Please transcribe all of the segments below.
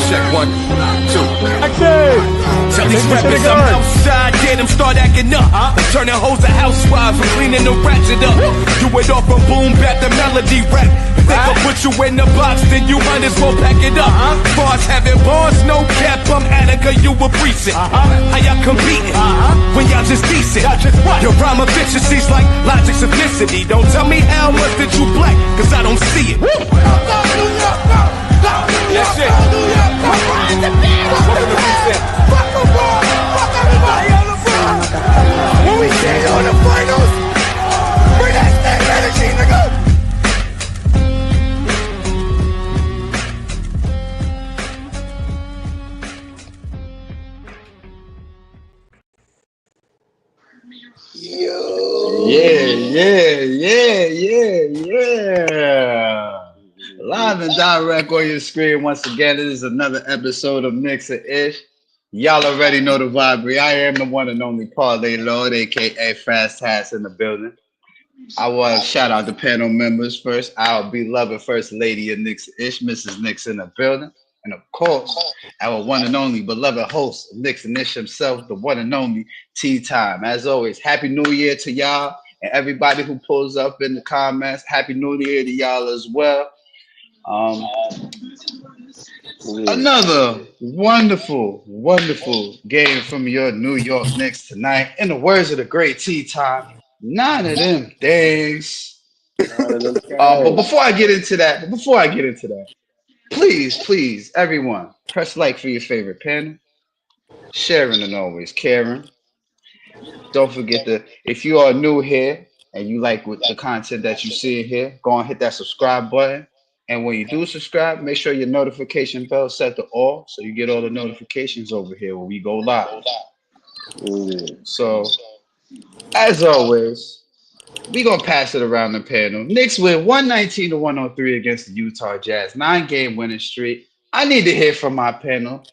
Check 1, 2. Action! Tell these rappers I'm outside, get them start acting up. Turning hoes to housewives, I'm cleaning the ratchet up. Do it all from boom bap to melody rap. Think I'll put you in the box, then you might as well pack it up. Bars having bars, no cap, I'm Attica, you a precinct. How y'all competing when y'all just decent? Your rhyme efficiency's like logic simplicity. Don't tell me how much that you black, cause I don't see it. That's it. Welcome to precinct. Fuck everybody on the front. When we stand on the finals, bring that same energy, nigga. Yeah. Live and direct on your screen once again. It is another episode of Knicks and Ish. Y'all already know the vibe. I am the one and only Parlay Lord, aka Fast Hats in the building. I want to shout out the panel members first. Our beloved First Lady of Knicks and Ish, Mrs. Knicks in the building. And of course, our one and only beloved host, Knicks and Ish himself, the one and only Tea Time. As always, Happy New Year to y'all and everybody who pulls up in the comments. Happy New Year to y'all as well. Another wonderful game from your New York Knicks tonight. In the words of the great Tea Time, 9 of them things. But before I get into that, please, everyone, press like for your favorite panel. Sharing and always caring. Don't forget if you are new here and you like the content that you see here, go and hit that subscribe button. And when you do subscribe, make sure your notification bell is set to all so you get all the notifications over here when we go live. So, as always, we're going to pass it around the panel. Knicks win 119-103 against the Utah Jazz. 9-game winning streak. I need to hear from my panel.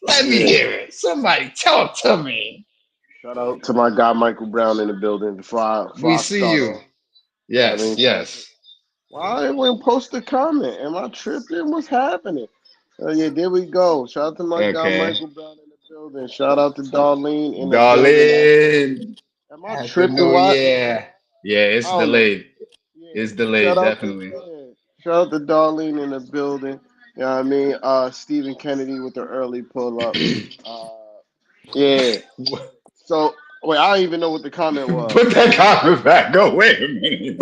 Let me hear it. Somebody talk to me. Shout out to my guy Michael Brown in the building. We see you. Yes. Why didn't post a comment? Am I tripping? What's happening? Yeah, there we go. Shout out to my guy Michael Brown in the building. Shout out to Darlene in the building. Am I tripping? Yeah, it's delayed. It's delayed, definitely. Shout out to Darlene in the building. You know what I mean? Stephen Kennedy with the early pull up. So wait, I don't even know what the comment was. Put that comment back. Go, wait a minute.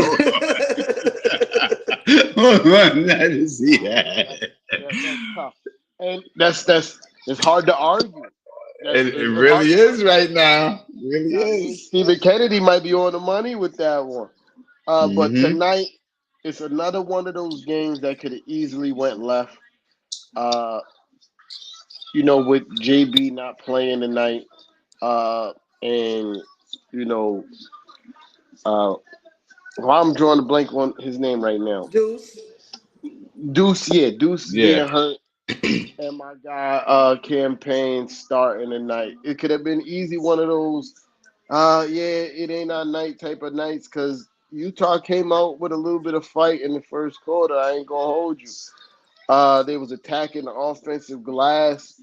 Hold on, let me see that. That's tough. And that's it's hard to argue. It really is right now. It really is. Stephen Kennedy might be on the money with that one. But tonight, it's another one of those games that could have easily went left. With JB not playing tonight. I'm drawing a blank on his name right now. Deuce being hurt. And my guy campaign starting tonight. It could have been easy one of those, it ain't our night type of nights because Utah came out with a little bit of fight in the first quarter. I ain't gonna hold you. They was attacking the offensive glass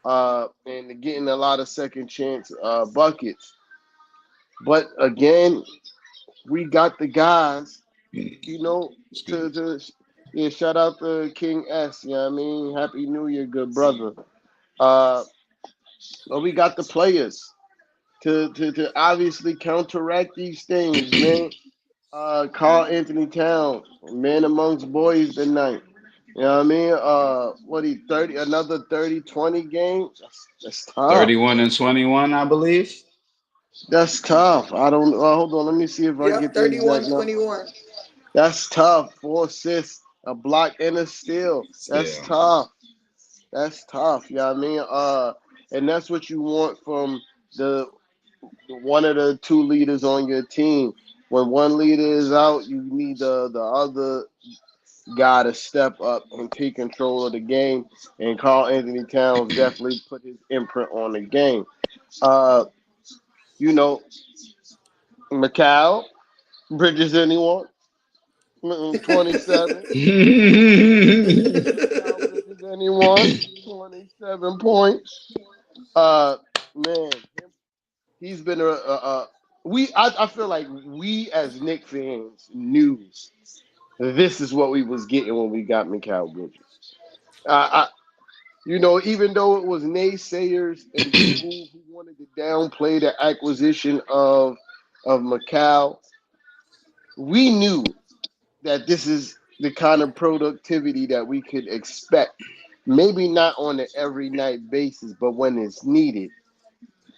and getting a lot of second chance buckets. But again, we got the guys, shout out to King S, you know what I mean? Happy New Year, good brother. But we got the players to obviously counteract these things, man. Karl-Anthony Towns, man amongst boys tonight. You know what I mean? Another 30-20 games? That's tough. 31-21, I believe. That's tough. I don't hold on, let me see if I get 31-21. That's tough. 4 assists, a block, and a steal. That's tough. That's tough. You know what I mean? And that's what you want from one of the two leaders on your team. When one leader is out, you need the other guy to step up and take control of the game. And Karl-Anthony Towns definitely put his imprint on the game. Macau, Bridges, anyone? 27. Anyone? 7 points. Man, he's been I feel like we as Knicks fans knew this is what we was getting when we got Mikal Bridges. Even though it was naysayers and people who wanted to downplay the acquisition of Mikal, we knew that this is the kind of productivity that we could expect. Maybe not on an every night basis, but when it's needed.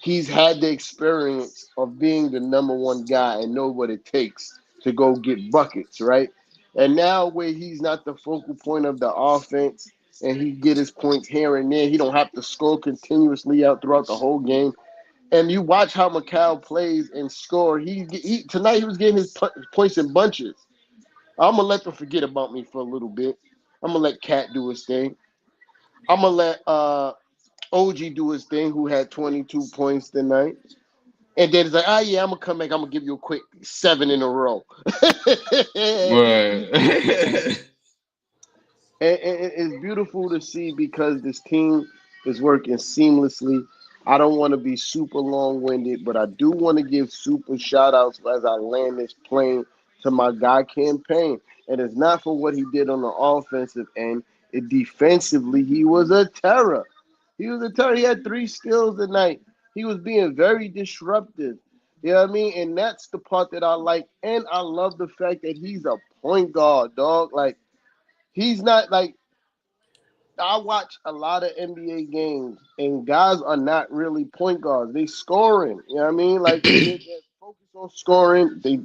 He's had the experience of being the number one guy and know what it takes to go get buckets, right? And now where he's not the focal point of the offense and he get his points here and there, he don't have to score continuously out throughout the whole game. And you watch how Mikal plays and score. Tonight he was getting his points in bunches. I'm gonna let them forget about me for a little bit. I'm gonna let Cat do his thing. I'm gonna let OG do his thing, who had 22 points tonight. And then it's like, yeah, I'm gonna come back. I'm gonna give you a quick 7 in a row. Right. And it's beautiful to see because this team is working seamlessly. I don't want to be super long-winded, but I do want to give super shout-outs as I land this plane to my guy Campaign. And it's not for what he did on the offensive end. Defensively, he was a terror. He had 3 steals tonight. He was being very disruptive. You know what I mean? And that's the part that I like. And I love the fact that he's a point guard, dog. Like, he's not like, I watch a lot of NBA games, and guys are not really point guards. They scoring. You know what I mean? Like, they're focused on scoring. They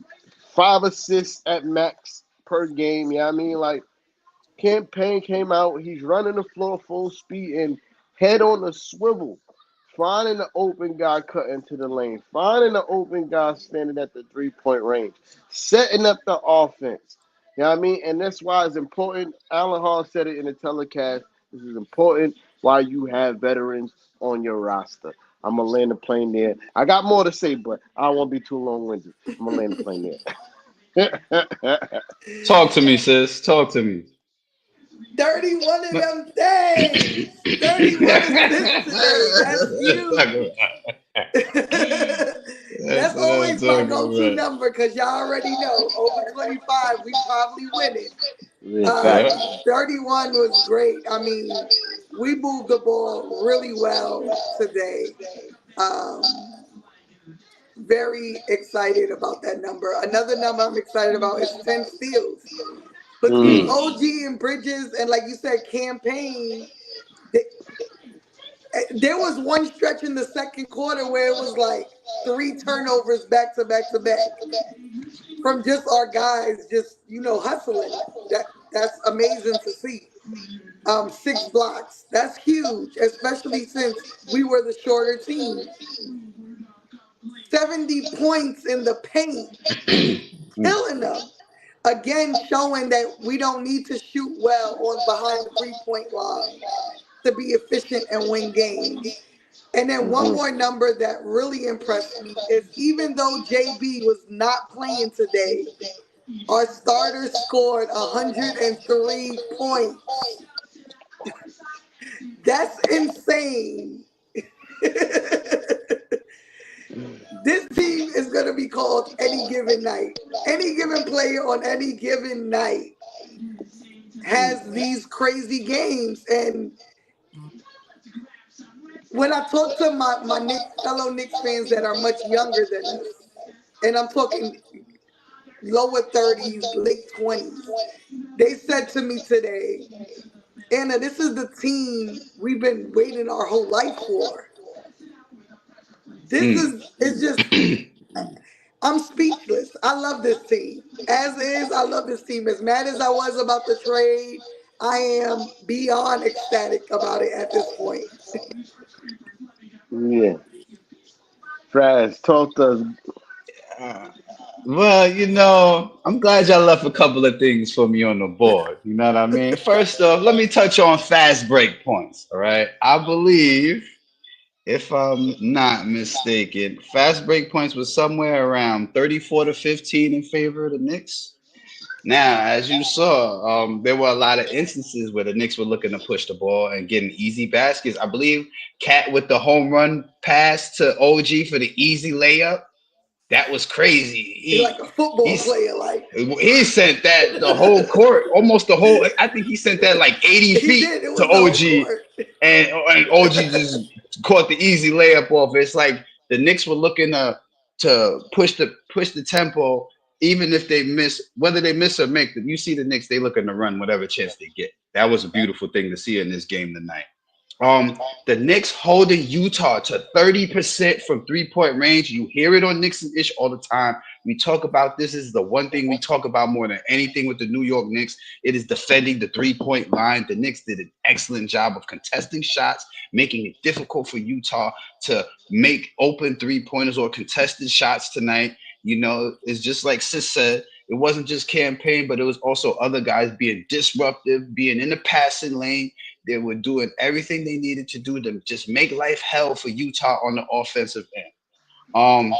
5 assists at max per game. You know what I mean? Like, Campaign came out. He's running the floor full speed and head on the swivel, finding the open guy cutting to the lane, finding the open guy standing at the 3-point range, setting up the offense. You know what I mean? And that's why it's important. Alan Hall said it in the telecast. This is important why you have veterans on your roster. I'm going to land the plane there. I got more to say, but I don't want to be too long-winded. I'm going to land the plane there. Talk to me, sis. Talk to me. 31 of them things. 31 assists today. That's huge. That's always my go-to number because y'all already know over 25, we probably win it. 31 was great. I mean, we moved the ball really well today. Very excited about that number. Another number I'm excited about is 10 steals. Between OG and Bridges and, like you said, Campaign, there was one stretch in the second quarter where it was like 3 turnovers back to back to back from just our guys just, hustling. That's amazing to see. 6 blocks. That's huge, especially since we were the shorter team. 70 points in the paint. Killing them. Again, showing that we don't need to shoot well on behind the 3-point line to be efficient and win games. And then one more number that really impressed me is even though JB was not playing today, our starters scored 103 points. That's insane. This team is going to be called Any Given Night. Any given player on any given night has these crazy games. And when I talk to my fellow Knicks fans that are much younger than us, and I'm talking lower 30s, late 20s, they said to me today, Anna, this is the team we've been waiting our whole life for. It's just, I'm speechless. I love this team. As is, I love this team. As mad as I was about the trade, I am beyond ecstatic about it at this point. Yeah. Fraz, talk to us. Well, I'm glad y'all left a couple of things for me on the board. You know what I mean? First off, let me touch on fast break points. All right. I believe, if I'm not mistaken, fast break points was somewhere around 34 to 15 in favor of the Knicks. Now, as you saw, there were a lot of instances where the Knicks were looking to push the ball and getting easy baskets. I believe Cat with the home run pass to OG for the easy layup. That was crazy. He like a football player, like he sent that the whole court, almost the whole. I think he sent that like 80 feet to OG, and OG just caught the easy layup off. It's like the Knicks were looking to push the tempo, even if they miss, whether they miss or make. You see the Knicks, they looking to run whatever chance they get. That was a beautiful thing to see in this game tonight. The Knicks holding Utah to 30% from 3-point range. You hear it on Knicks and Ish all the time. We talk about this. This is the one thing we talk about more than anything with the New York Knicks. It is defending the 3-point line. The Knicks did an excellent job of contesting shots, making it difficult for Utah to make open 3-pointers or contested shots tonight. You know, it's just like Sis said, it wasn't just campaign, but it was also other guys being disruptive, being in the passing lane. They were doing everything they needed to do to just make life hell for Utah on the offensive end.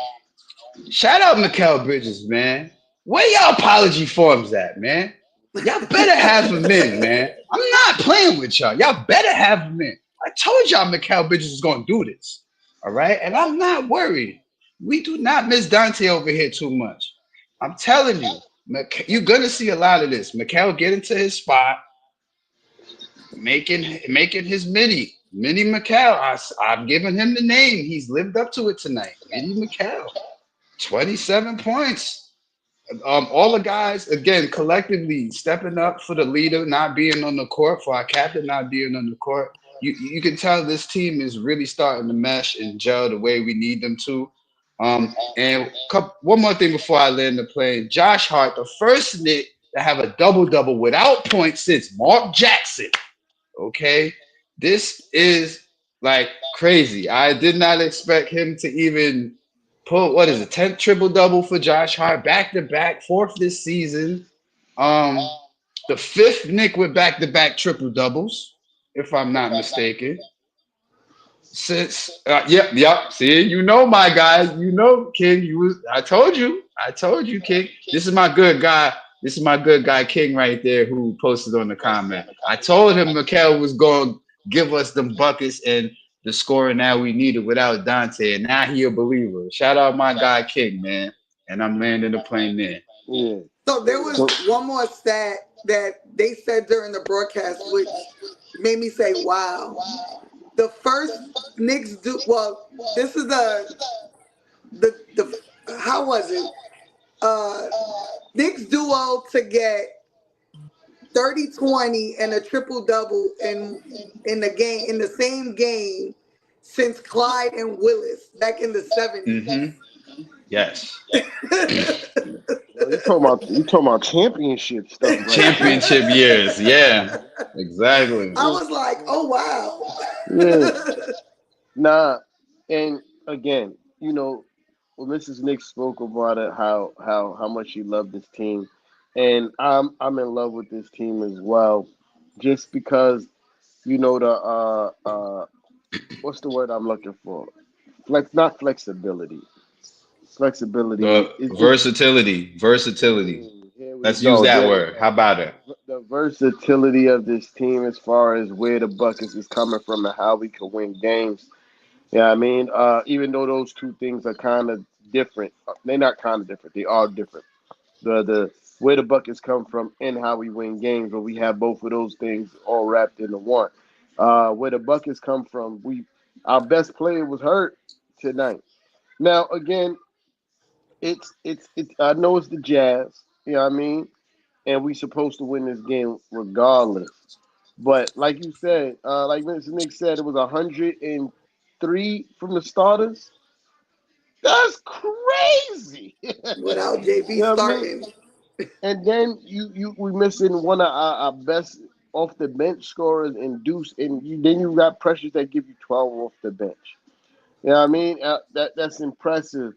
Shout out Mikal Bridges, man. Where y'all apology forms at, man? Y'all better have him in, man. I'm not playing with y'all. Y'all better have him in. I told y'all Mikal Bridges was going to do this. All right? And I'm not worried. We do not miss Dante over here too much. I'm telling you, you're going to see a lot of this. Mikal get into his spot. Making his mini Mikal. I've given him the name. He's lived up to it tonight. Mini Mikal, 27 points. All the guys again collectively stepping up for the leader not being on the court, for our captain not being on the court. You can tell this team is really starting to mesh and gel the way we need them to. And one more thing before I land the plane. Josh Hart, the first Knick to have a double-double without points since Mark Jackson. Okay, this is like crazy. I did not expect him to even put 10th triple double for Josh Hart, back to back, 4th this season. The 5th Knick with back to back triple doubles, if I'm not mistaken. Since yep. See, you know my guy, you know King. I told you, King. This is my good guy. This is my good guy, King, right there, who posted on the comment. I told him Mikal was going to give us them buckets and the scoring that we needed without Dante, and now he a believer. Shout out my guy, King, man. And I'm landing the plane there. Yeah. So there was one more stat that they said during the broadcast, which made me say, wow. The first Knicks this is the how was it? Knicks duo to get 30-20 and a triple-double in the same game since Clyde and Willis back in the 70s. Mm-hmm. Yes. You talking about championship stuff, right? Championship years, yeah. Exactly. I was like, oh wow. Yeah. Nah, and again, you know, well, Mrs. Nick spoke about it, how much she loved this team, and I'm in love with this team as well, just because, you know, the what's the word I'm looking for? Not flexibility. Flexibility. Versatility. Let's use that word. How about it? The versatility of this team as far as where the buckets is coming from and how we can win games. Yeah, I mean, even though those two things are kind of different, they're not kind of different. They are different. The where the buckets come from and how we win games, but we have both of those things all wrapped into one. Where the buckets come from, our best player was hurt tonight. Now again, it's I know it's the Jazz, you know what I mean, and we supposed to win this game regardless. But like you said, like Mr. Nick said, it was 103 from the starters. That's crazy. Without JB starting. And then we missing one of our best off the bench scorers in Deuce, and then you got pressures that give you 12 off the bench. You know what I mean? That's impressive.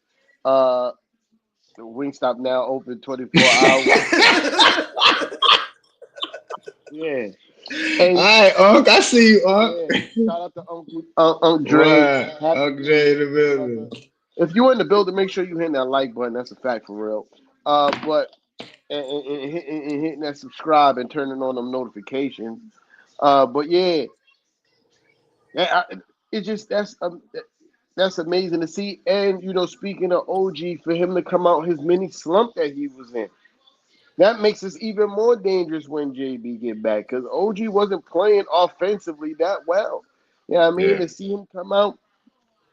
The Wingstop now open 24 hours. Yeah. And, all right, Unc. I see you, Unc. Yeah. Shout out to Uncle Dre. Uncle Dre in the building. If you're in the building, make sure you hit that like button. That's a fact for real. But and hitting that subscribe and turning on them notifications. But yeah, it just that's amazing to see. And speaking of OG, for him to come out his mini slump that he was in, that makes us even more dangerous when JB get back because OG wasn't playing offensively that well. I mean, Yeah. to see him come out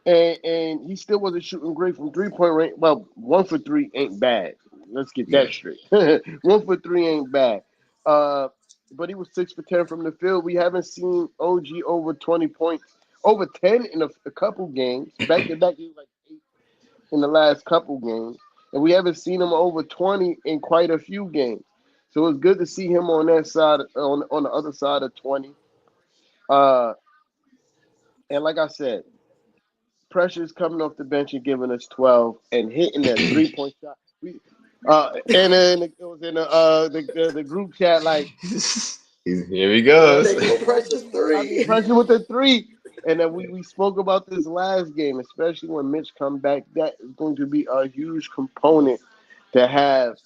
and he still wasn't shooting great from 3-point range. Well, 1 for 3 ain't bad. Let's get Yeah. that straight. 1 for 3 ain't bad. Uh, but he was 6 for 10 from the field. We haven't seen OG over 20 points, over 10 in a couple games. Back to back, he was like 8 in the last couple games, and we haven't seen him over 20 in quite a few games. So it's good to see him on that side, on the other side of 20. Uh, and like I said, Precious coming off the bench and giving us 12 and hitting that 3-point shot. And then it was in the group chat like, Here he goes. They go Precious I need 3. Precious with the 3. And then we spoke about this last game, especially when Mitch come back. That is going to be a huge component to have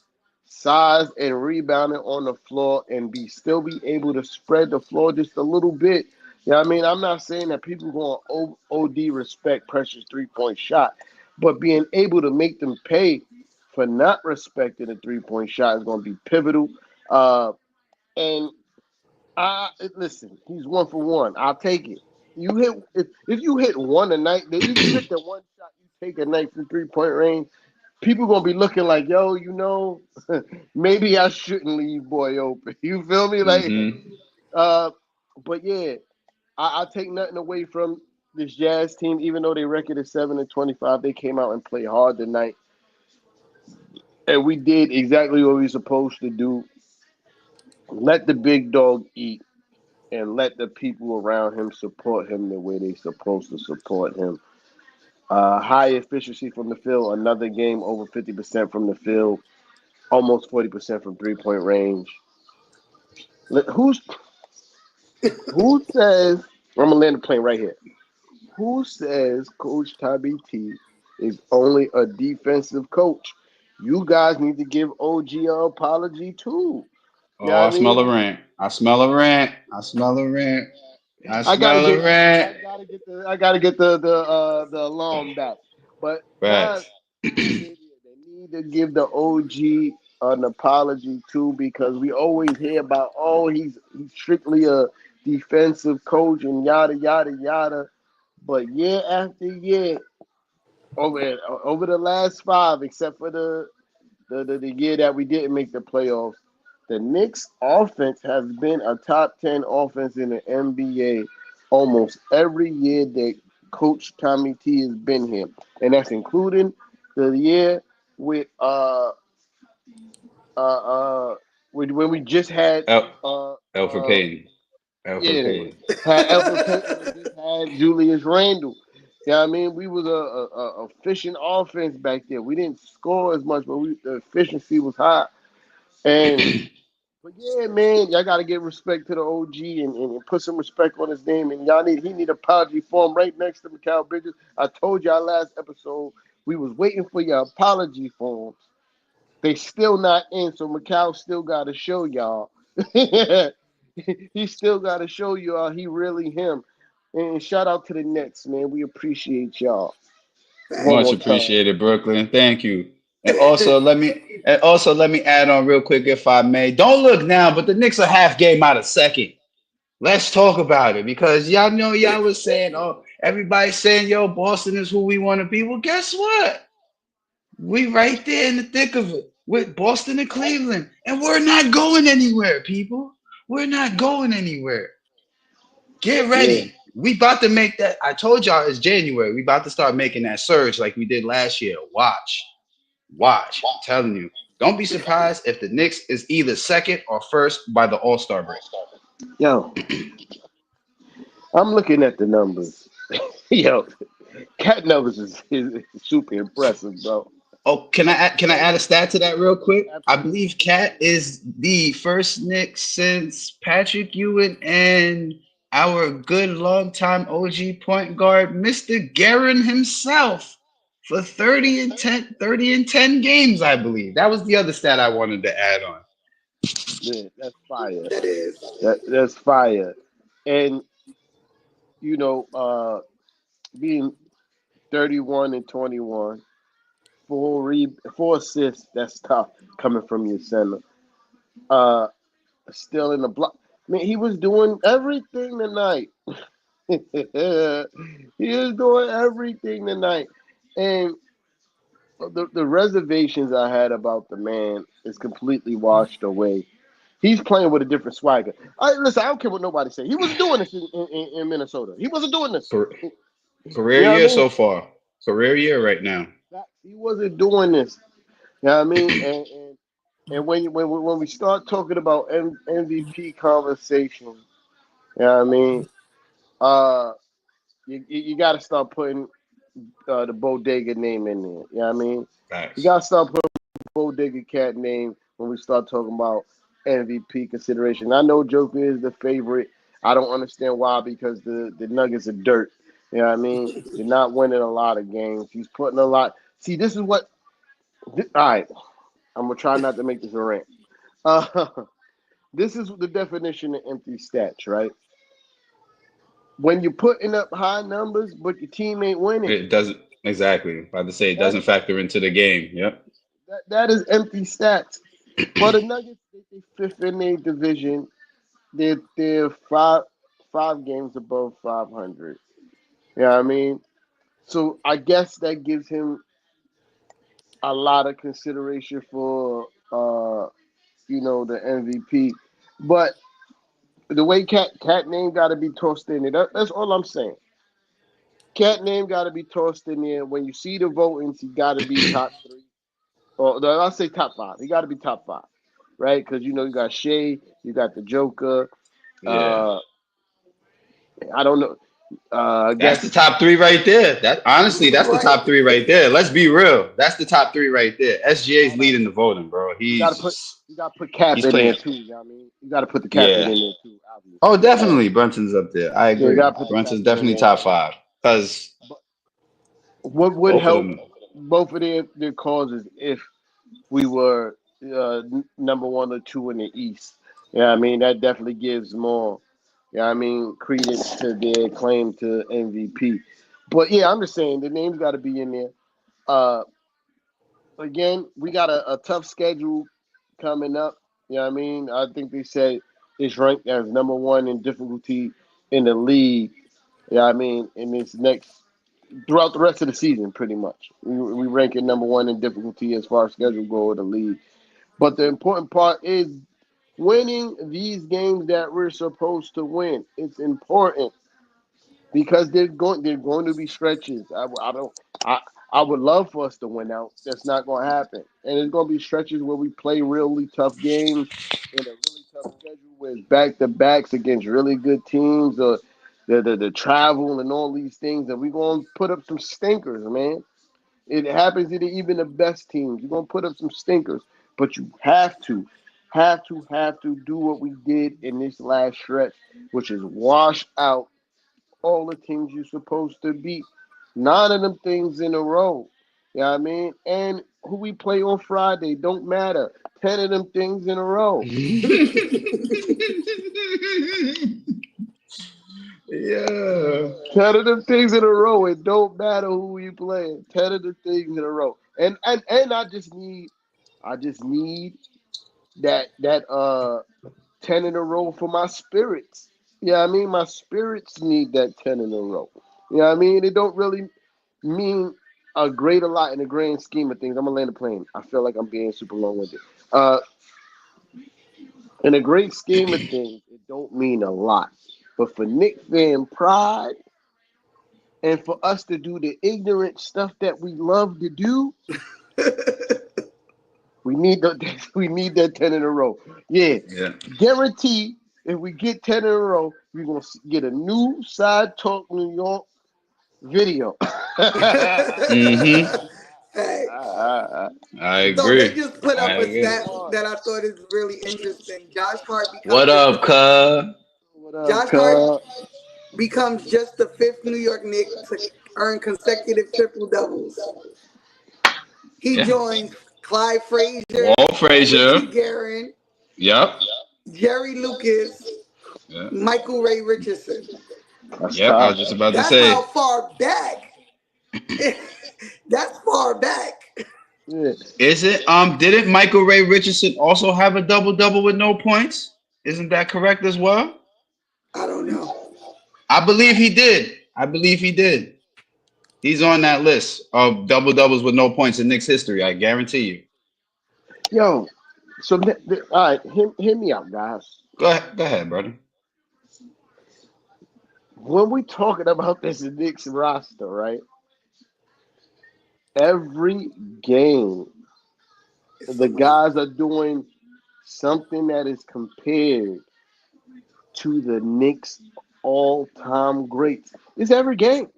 size and rebounding on the floor and still be able to spread the floor just a little bit. I mean, I'm not saying that people going to OD respect Precious 3-point shot, but being able to make them pay for not respecting a 3-point shot is going to be pivotal. And listen, he's 1 for 1. I'll take it. You hit if you hit one a night, if you hit the one shot you take a night from 3-point range, people gonna be looking like, yo, maybe I shouldn't leave boy open. You feel me? Like, Mm-hmm. but yeah, I take nothing away from this Jazz team, even though they record is 7-25. They came out and played hard tonight, and we did exactly what we were supposed to do. Let the big dog eat, and let the people around him support him the way they supposed to support him. High efficiency from the field. Another game over 50% from the field. Almost 40% from 3-point range. Who says, I'm going to land the plane right here. Who says Coach Tommy T is only a defensive coach? You guys need to give OG an apology too. You know Oh, what I I smell a mean? rant. I smell a rant. I smell a rant. I I gotta smell a get rant. I gotta get the alarm back. But guys, Facts. they need to give the OG an apology too because we always hear about he's strictly a defensive coach and yada yada yada. But year after year, over the last 5, except for the year that we didn't make the playoffs, the Knicks offense has been a top 10 offense in the NBA almost every year that Coach Tommy T has been here. And that's including the year with uh uh when we just had El, uh Elfrid uh Payton. Elfrid yeah, Payton. had Alfred Payton and just had Julius Randle. Yeah, I mean, we was a efficient offense back there. We didn't score as much, but the efficiency was high. And but yeah, man, y'all gotta give respect to the OG and put some respect on his name. And he need apology form right next to Mikal Bridges. I told y'all last episode we was waiting for your apology forms. They still not in, so Mikal still gotta show y'all. He still gotta show y'all he really him. And shout out to the Nets, man. We appreciate y'all one Much more time. appreciated, Brooklyn. Thank you. And also let me add on real quick if I may. Don't look now, but the Knicks are half game out of second. Let's talk about it because y'all know y'all was saying, oh, everybody's saying, yo, Boston is who we want to be. Well, guess what? We right there in the thick of it with Boston and Cleveland. And we're not going anywhere, people. We're not going anywhere. Get Yeah, ready. We about to make that. I told y'all it's January. We about to start making that surge like we did last year. Watch. Watch. I'm telling you. Don't be surprised if the Knicks is either second or first by the All-Star break. yo, I'm looking at the numbers. Yo, cat numbers is super impressive, bro. Oh, can I add a stat to that real quick? I Absolutely. believe Cat is the first Knick since Patrick Ewing and our good longtime OG point guard, Mr. Guerin himself, for 30 and 10 games, I believe. That was the other stat I wanted to add on. Yeah, that's fire. That is. That's fire. And being 31 and 21, four assists, that's tough coming from your center. Still in the block. I mean, he was doing everything tonight. He was doing everything tonight. And the reservations I had about the man is completely washed away. He's playing with a different swagger. Listen, I don't care what nobody say. He wasn't doing this in Minnesota. He wasn't doing this. Career year so far. Career year right now. He wasn't doing this. You know what I mean? And when we start talking about MVP conversation, you know what I mean? You got to start putting the Bodega name in there. You know what I mean? Facts. You got to start putting Bodega Cat name when we start talking about MVP consideration. I know Joker is the favorite. I don't understand why, because the Nuggets are dirt. You know what I mean? They're not winning a lot of games. He's putting a lot. See, this is what. All right, I'm gonna try not to make this a rant. This is the definition of empty stats, right? When you're putting up high numbers, but your team ain't winning. It doesn't exactly. About to say it doesn't factor into the game. Yep. That is empty stats. But the Nuggets, they fifth in their division. They're five games above 500. You know what I mean? So I guess that gives him a lot of consideration for the MVP. But the way Cat name got to be tossed in there. That's all I'm saying. Cat name got to be tossed in there. When you see the votings, he got to be top 3. Or I'll say top 5. He got to be top 5, right? Because you got Shea, you got the Joker. Yeah. I don't know. I guess that's the top 3 right there. That's the top 3 right there. Let's be real. That's the top 3 right there. SGA's leading the voting, bro. You gotta put Cap in there too. You know what I mean? You gotta put the Captain in there too. Obviously. Oh, definitely. Brunson's up there. I agree. Brunson's definitely top 5. Because what would help both of their causes if we were number 1 or 2 in the East? Yeah, I mean, that definitely gives more. Yeah, I mean, credence to their claim to MVP. But yeah, I'm just saying the name's got to be in there. Again, we got a tough schedule coming up. You know what I mean? I think they said it's ranked as number 1 in difficulty in the league. Yeah, you know I mean, in this throughout the rest of the season, pretty much. We rank it number 1 in difficulty as far as schedule go in the league. But the important part is winning these games that we're supposed to win. It's important because they're going to be stretches. I would love for us to win out. That's not going to happen. And it's going to be stretches where we play really tough games in a really tough schedule with back-to-backs against really good teams, or the travel and all these things. And we're going to put up some stinkers, man. It happens to even the best teams. You're going to put up some stinkers. But you have to do what we did in this last stretch, which is wash out all the teams you're supposed to beat. 9 of them things in a row. You know what I mean? And who we play on Friday don't matter. 10 of them things in a row. Yeah. 10 of them things in a row. It don't matter who we play. 10 of the things in a row. And I just need that 10 in a row for my spirits. Yeah, I mean, my spirits need that 10 in a row. You know what I mean? It don't really mean a lot in the grand scheme of things. I'm going to land the plane. I feel like I'm being super long-winded. In a great scheme of things, it don't mean a lot. But for Knicks fan pride and for us to do the ignorant stuff that we love to do, we need that 10 in a row. Yeah. Guarantee if we get 10 in a row, we're going to get a new Side Talk New York video. Mm-hmm. I agree. So they just put up a stat that I thought is really interesting. Josh Hart becomes just the 5th New York Knicks earned consecutive triple doubles. He joins Clyde Frazier, Walt Frazier, Richie Guerin, yep, Jerry Lucas, Michael Ray Richardson. Yep, I was just about to say. That's how far back. That's far back. Is it? Didn't Michael Ray Richardson also have a double-double with no points? Isn't that correct as well? I don't know. I believe he did. He's on that list of double-doubles with no points in Knicks history. I guarantee you. Yo, so all right, hear me out, guys. Go ahead, brother. When we talking about this Knicks roster, right? Every game, the guys are doing something that is compared to the Knicks all-time greats. It's every game.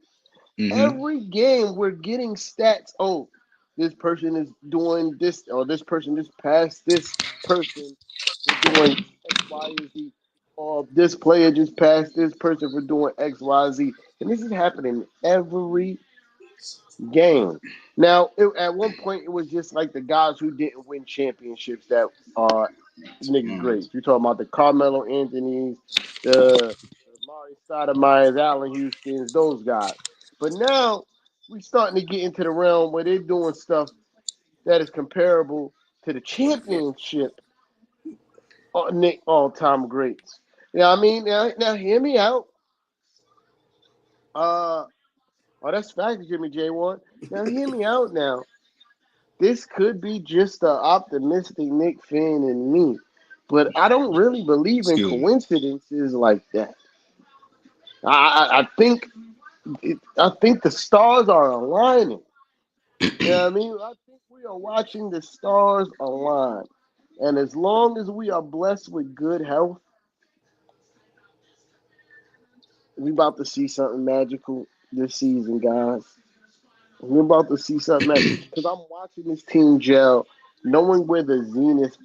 Mm-hmm. Every game we're getting stats. Oh, this person is doing this, or this person just passed this person for doing X, Y, and Z, or this player just passed this person for doing X, Y, Z. And this is happening every game. Now, at one point, it was just like the guys who didn't win championships that are niggas great. You're talking about the Carmelo Anthonys, the Mari Stoudemires, Allen Houstons, those guys. But now we're starting to get into the realm where they're doing stuff that is comparable to the championship all-time greats. You know what I mean? Now hear me out. That's facts, Jimmy J1. Now hear me out now. This could be just an optimistic Knicks fan in me, but I don't really believe in coincidences like that. I think the stars are aligning. You know what I mean? I think we are watching the stars align, and as long as we are blessed with good health, we about to see something magical this season, guys. We're about to see something magical because I'm watching this team gel, knowing where the zenith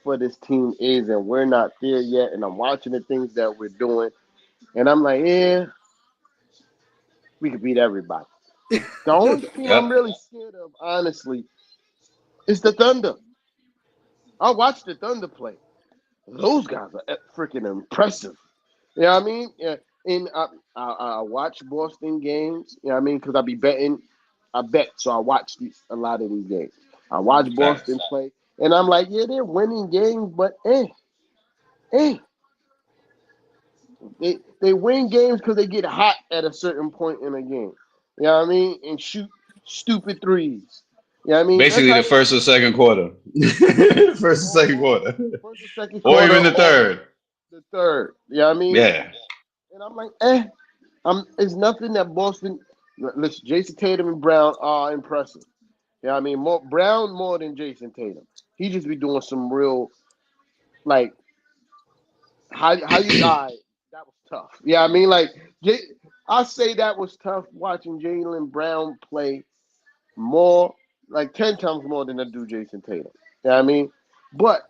for this team is, and we're not there yet. And I'm watching the things that we're doing, and I'm like, yeah, we could beat everybody. The only team I'm really scared of, honestly, is the Thunder. I watched the Thunder play. Those guys are freaking impressive. You know what I mean? Yeah. And I watch Boston games. You know what I mean? Because I be betting. I bet, so I watch a lot of these games. I watch Boston play, and I'm like, yeah, they're winning games, but they win games because they get hot at a certain point in a game. You know what I mean? And shoot stupid threes. You know what I mean? Basically, the first or second quarter. First or second quarter. First or second quarter. Or even the third. The third. You know what I mean? Yeah. And I'm like, it's nothing that Boston. Listen, Jason Tatum and Brown are impressive. You know what I mean? Brown more than Jason Tatum. He just be doing some real, like, how you that was tough. Yeah, I mean, like, I say that was tough watching Jaylen Brown play more, like 10 times more than I do Jason Tatum. You know what I mean? But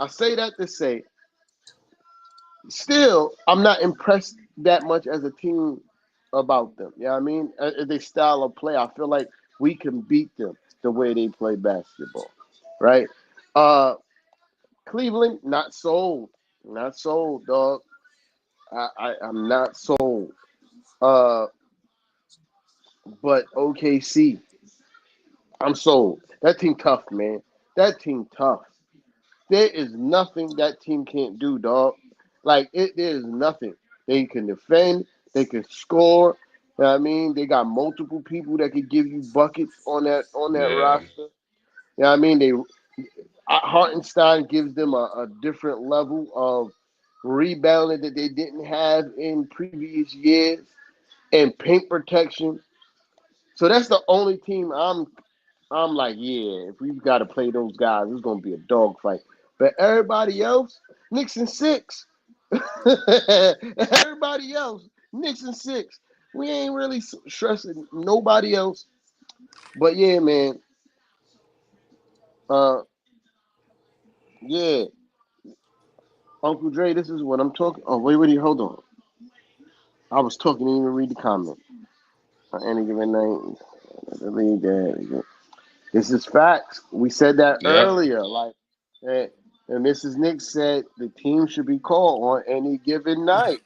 I say that to say, still, I'm not impressed that much as a team about them. You know what I mean? Their style of play, I feel like we can beat them the way they play basketball, right? Cleveland, not sold. Not sold, dog. I'm not sold. But OKC, I'm sold. That team tough, man. That team tough. There is nothing that team can't do, dog. Like, there is nothing. They can defend. They can score. You know what I mean? They got multiple people that can give you buckets on that roster. You know what I mean? Hartenstein gives them a different level of rebounding that they didn't have in previous years, and paint protection. So that's the only team I'm like, yeah, if we've got to play those guys, it's gonna be a dogfight. But everybody else, Knicks and 6. Everybody else, Knicks and 6. We ain't really stressing nobody else. But yeah, man. Yeah. Uncle Dre, this is what I'm talking. Oh, wait, hold on. I was talking, didn't even read the comment. on any given night. The league that this is facts. We said that Yep. earlier. Like, and Mrs. Nick said the team should be called on any given night.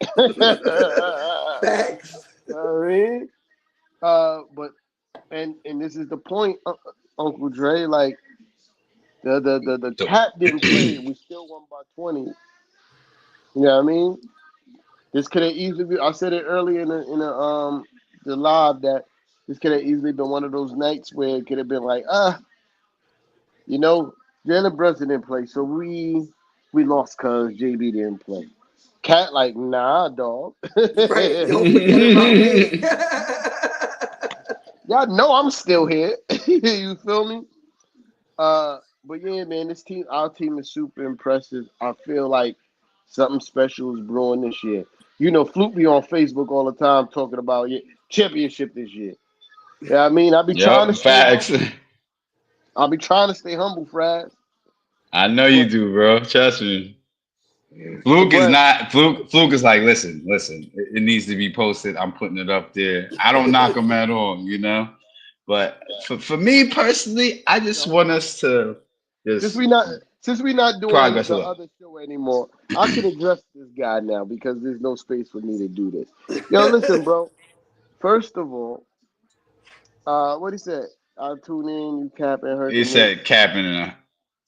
Facts. I mean, but and this is the point, Uncle Dre. Like the cat didn't play. We still won by 20. You know what I mean? This could have easily been. I said it earlier in the live that this could have easily been one of those nights where it could have been like, Jalen Brunson didn't play, so we lost because JB didn't play. Cat like, nah, dog. Right, don't forget about me. Y'all know I'm still here. You feel me? But yeah, man, our team is super impressive. I feel like something special is brewing this year. Fluke be on Facebook all the time talking about championship this year. Yeah, I mean, I'll be trying to facts. I'll be trying to stay humble, Fraz. I know you do, bro. Trust me. Fluke is like, listen. It needs to be posted. I'm putting it up there. I don't knock him at all, But for me personally, I just want us to since we not doing progress the other show anymore, I can address this guy now because there's no space for me to do this. Yo, listen, bro. First of all, what he said? I tune in. You capping hurt. He said capping a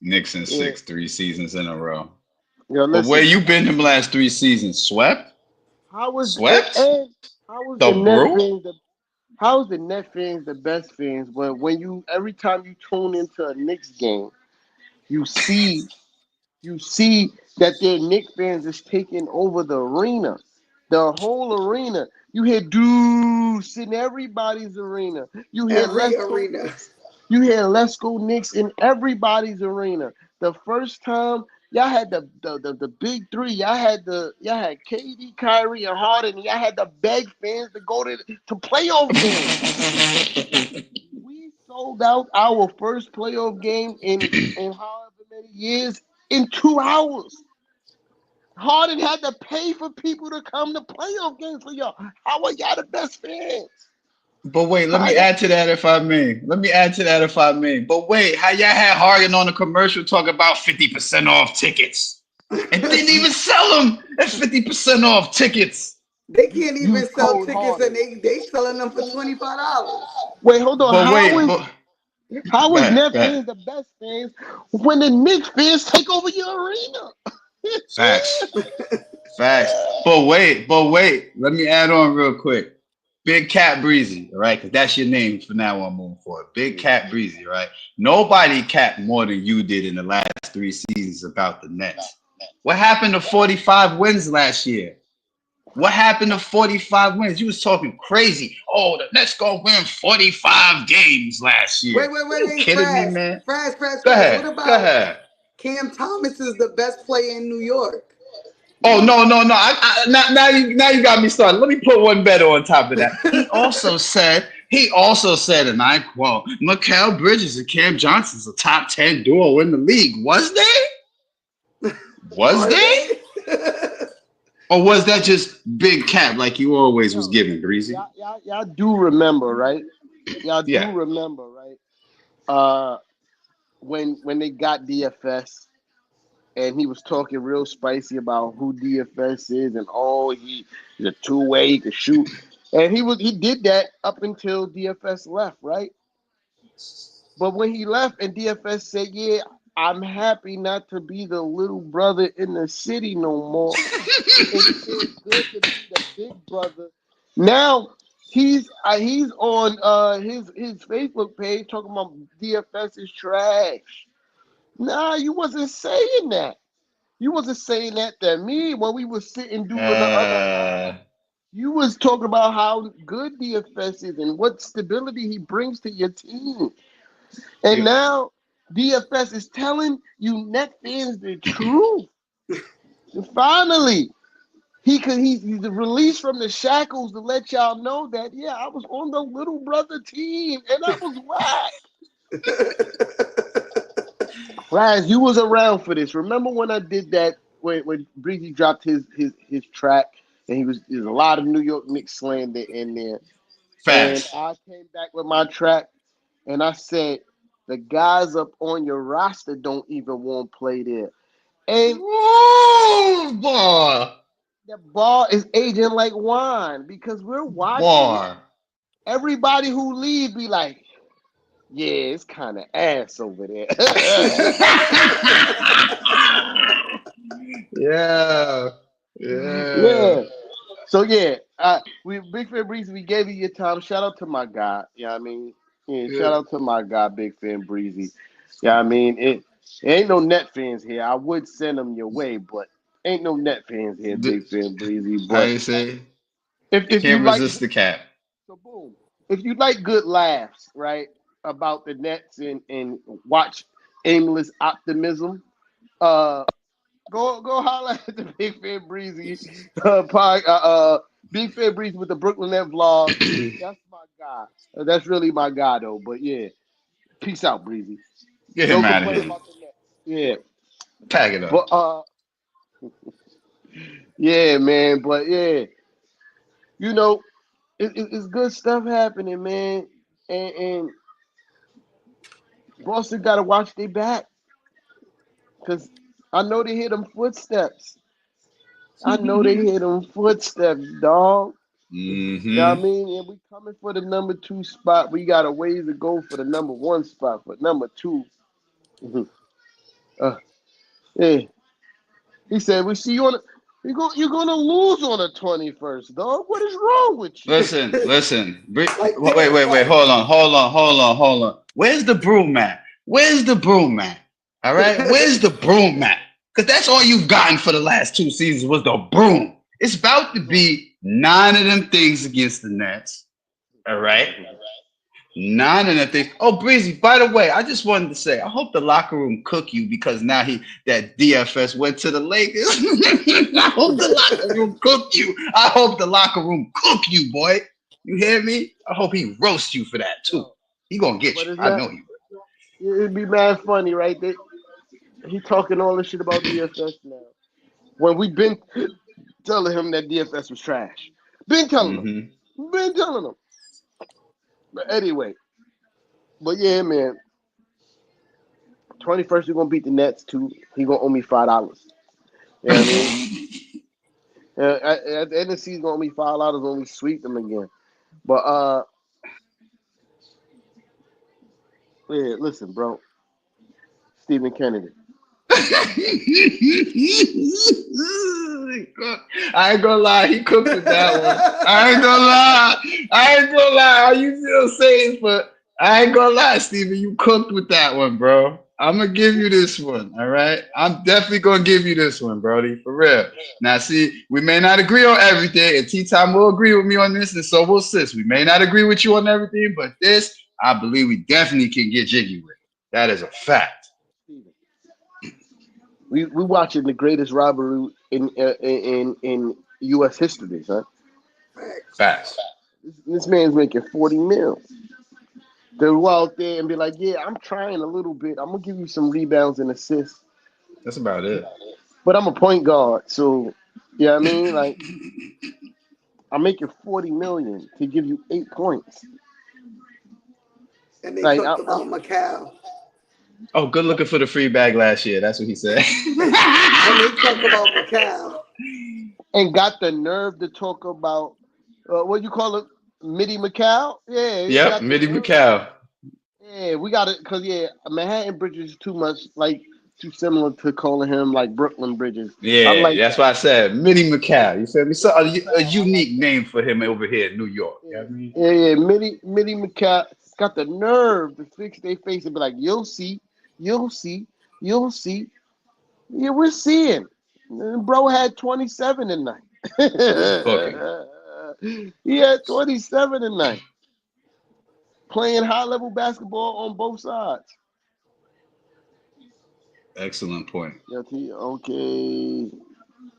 Knicks in 3 seasons in a row. Yo, listen, but where you been them last 3 seasons? Swept? Swept? And how was the Net fans the best fans? But when every time you tune into a Knicks game, you see that their Knicks fans is taking over the arena, the whole arena. You hear dudes in everybody's arena. You hear Let's Go Knicks in everybody's arena. The first time y'all had the big three, y'all had KD, Kyrie, and Hart, and y'all had to beg fans to go to playoff games. We sold out our first playoff game in however many years in 2 hours. Harden had to pay for people to come to playoff games for y'all. How are y'all the best fans? But wait, let me add to that if I may. But wait, how y'all had Harden on a commercial talking about 50% off tickets and didn't even sell them at 50% off tickets? They can't even sell tickets, and they selling them for $25. Wait, hold on. How was Net fans the best fans when the Knicks fans take over your arena? Facts. But wait. Let me add on real quick. Big Cat Breezy, all right? Because that's your name for now on moving forward. Big Cat Breezy, right? Nobody capped more than you did in the last 3 seasons about the Nets. What happened to 45 wins last year? What happened to 45 wins? You was talking crazy. Oh, the Nets gonna win 45 games last year. Wait. You kidding me, man? Fraz. Go ahead. Cam Thomas is the best player in New York. Oh no! Now you got me started. Let me put one better on top of that. He also said, and I quote, Mikal Bridges and Cam Johnson's a top 10 duo in the league. Was they? Or was that just big cap like you always was giving, Breezy? Y'all do remember, right? Remember, right? When they got DFS. And he was talking real spicy about who DFS is, and he's a 2-way, he could shoot. And he did that up until DFS left, right? But when he left and DFS said, "Yeah, I'm happy not to be the little brother in the city no more. It feels good to be the big brother." Now he's on his Facebook page talking about DFS is trash. Nah, you wasn't saying that. You wasn't saying that to me when we was sitting doing the other. You was talking about how good DFS is and what stability he brings to your team. And now DFS is telling you Net fans the truth. And finally, he's released from the shackles to let y'all know that, I was on the little brother team and I was whack. Raz, you was around for this. Remember when I did that when Breezy dropped his track and there's a lot of New York Knicks slander in there. And Fast. I came back with my track, and I said, the guys up on your roster don't even want to play there. And Woo, boy. the ball is aging like wine because we're watching Boy. everybody who leaves be like, yeah, it's kind of ass over there. Yeah. Yeah. Yeah. So yeah, we Big Fan Breezy, we gave you your time. Shout out to my guy. You know what I mean? Yeah, Yeah. shout out to my guy, Big Fan Breezy. Yeah, I mean it ain't no net fans here. I would send them your way, but ain't no net fans here, D- Big Fan Breezy. I But ain't say if you can't like, resist the cap. so boom, if you like good laughs, right, about the Nets and watch aimless optimism, uh, go holler at the Big Fan Breezy Big Fan Breezy with the Brooklyn Net vlog. That's my guy. That's really my guy though. But yeah, peace out, Breezy. Get No him out of complaint here. about the Nets. Yeah, Pack it but up. yeah, man. But yeah, you know, it's good stuff happening, man. And Boston got to watch their back because I know they hear them footsteps. I know they hear them footsteps, dog. Yeah, I Mm-hmm. mean, and we coming for the number 2 spot. We got a ways to go for the number 1 spot. For number 2, uh, yeah. He said, "We see you on. You're gonna lose on the 21st, dog. What is wrong with you?" Listen. Like Wait. Derek Hold on. Where's the broom at? Where's the broom at? All right. Where's the broom at? Because that's all you've gotten for the last 2 seasons was the broom. It's about to be 9 of them things against the Nets. All right. 9 of them things. Oh, Breezy, by the way, I just wanted to say, I hope the locker room cook you because now that DFS went to the Lakers. I hope the locker room cook you. I hope the locker room cook you, boy. You hear me? I hope he roasts you for that too. Yo, He gonna get but you. it's I not. know you. It'd be mad funny, right? He talking all this shit about DFS now. When we been telling him that DFS was trash. Been telling him. Mm-hmm. Been telling him. But anyway, but yeah, man. 21st, we're gonna beat the Nets too. He gonna owe me $5. You know what I mean? At the end of the season, gonna owe me $5 when we sweep them again. But yeah, listen, bro. Stephen Kennedy. I ain't gonna lie, he cooked with that one. I ain't gonna lie. I ain't gonna lie. How you feel saying, but I ain't gonna lie, Steven, you cooked with that one, bro. I'm gonna give you this one, all right? I'm definitely gonna give you this one, Brody, for real. Now, see, we may not agree on everything, and T Time will agree with me on this, and so will Sis. We may not agree with you on everything, but this, I believe we definitely can get jiggy with. That is a fact. We watching the greatest robbery in U.S. history, huh? Facts. This man's making 40 mil. To go out there and be like, yeah, I'm trying a little bit. I'm gonna give you some rebounds and assists, That's about it. but I'm a point guard, so yeah, I mean, like I'm making 40 million to give you 8 points. and they Like talked about Macau. Oh, good looking for the free bag last year. That's what he said. And they talk about Macau. and got the nerve to talk about what you call it, Midi Macau. Yeah, he Yep, got the Mitty nerve. McCall. Yeah, we got it because yeah, Manhattan Bridges is too much like too similar to calling him like Brooklyn Bridges. I Yeah, like that's that. why I said Mitty McCall. You feel me? So a I like unique that. name for him over here in New York. You know Yeah, what I mean? yeah. Midi McCall got the nerve to fix their face and be like, "You'll see, you'll see, you'll see." Yeah, we're seeing. And bro had 27 tonight. Cooking. He had 27 tonight, playing high level basketball on both sides. Excellent point. Yeah, okay,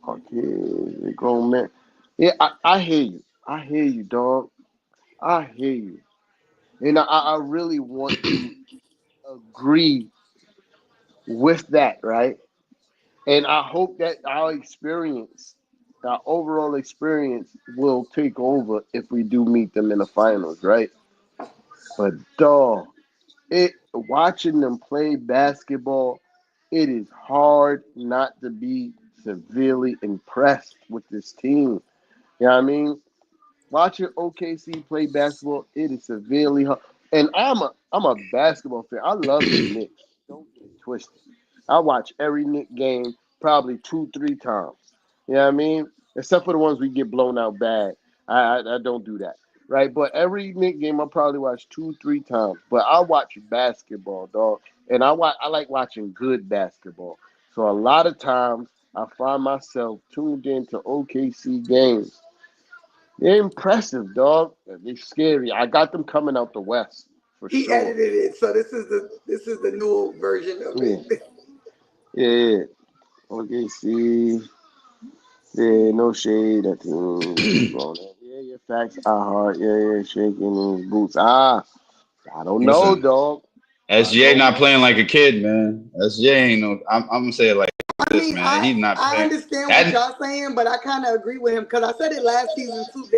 okay, grown man. Yeah, I hear you. I hear you, dog. I hear you. And I really want to agree with that, right? And I hope that our experience our overall experience will take over if we do meet them in the finals, right? But dog, it watching them play basketball, it is hard not to be severely impressed with this team. You know what I mean? Watching OKC play basketball, it is severely hard. And I'm a basketball fan. I love the Knicks. Don't get it twisted. I watch every Knicks game probably 2, 3 times. You know what I mean? Except for the ones we get blown out bad. I don't do that. Right? But every Knicks game I probably watch 2, 3 times. But I watch basketball, dog. And I like watching good basketball. So a lot of times I find myself tuned into OKC games. They're impressive, dog. They're scary. I got them coming out the West for He sure. edited it, so this is the new version of Yeah, it. yeah. Okay, see. Yeah, no shade. That team. Yeah, facts. Hard. Yeah, shaking his boots. I don't know, Listen, dog. I SGA don't not know. playing like a kid, man. SGA ain't no. I'm gonna say it like I this, mean, man. He's not I playing. understand what That y'all saying, but I kind of agree with him because I said it last season too.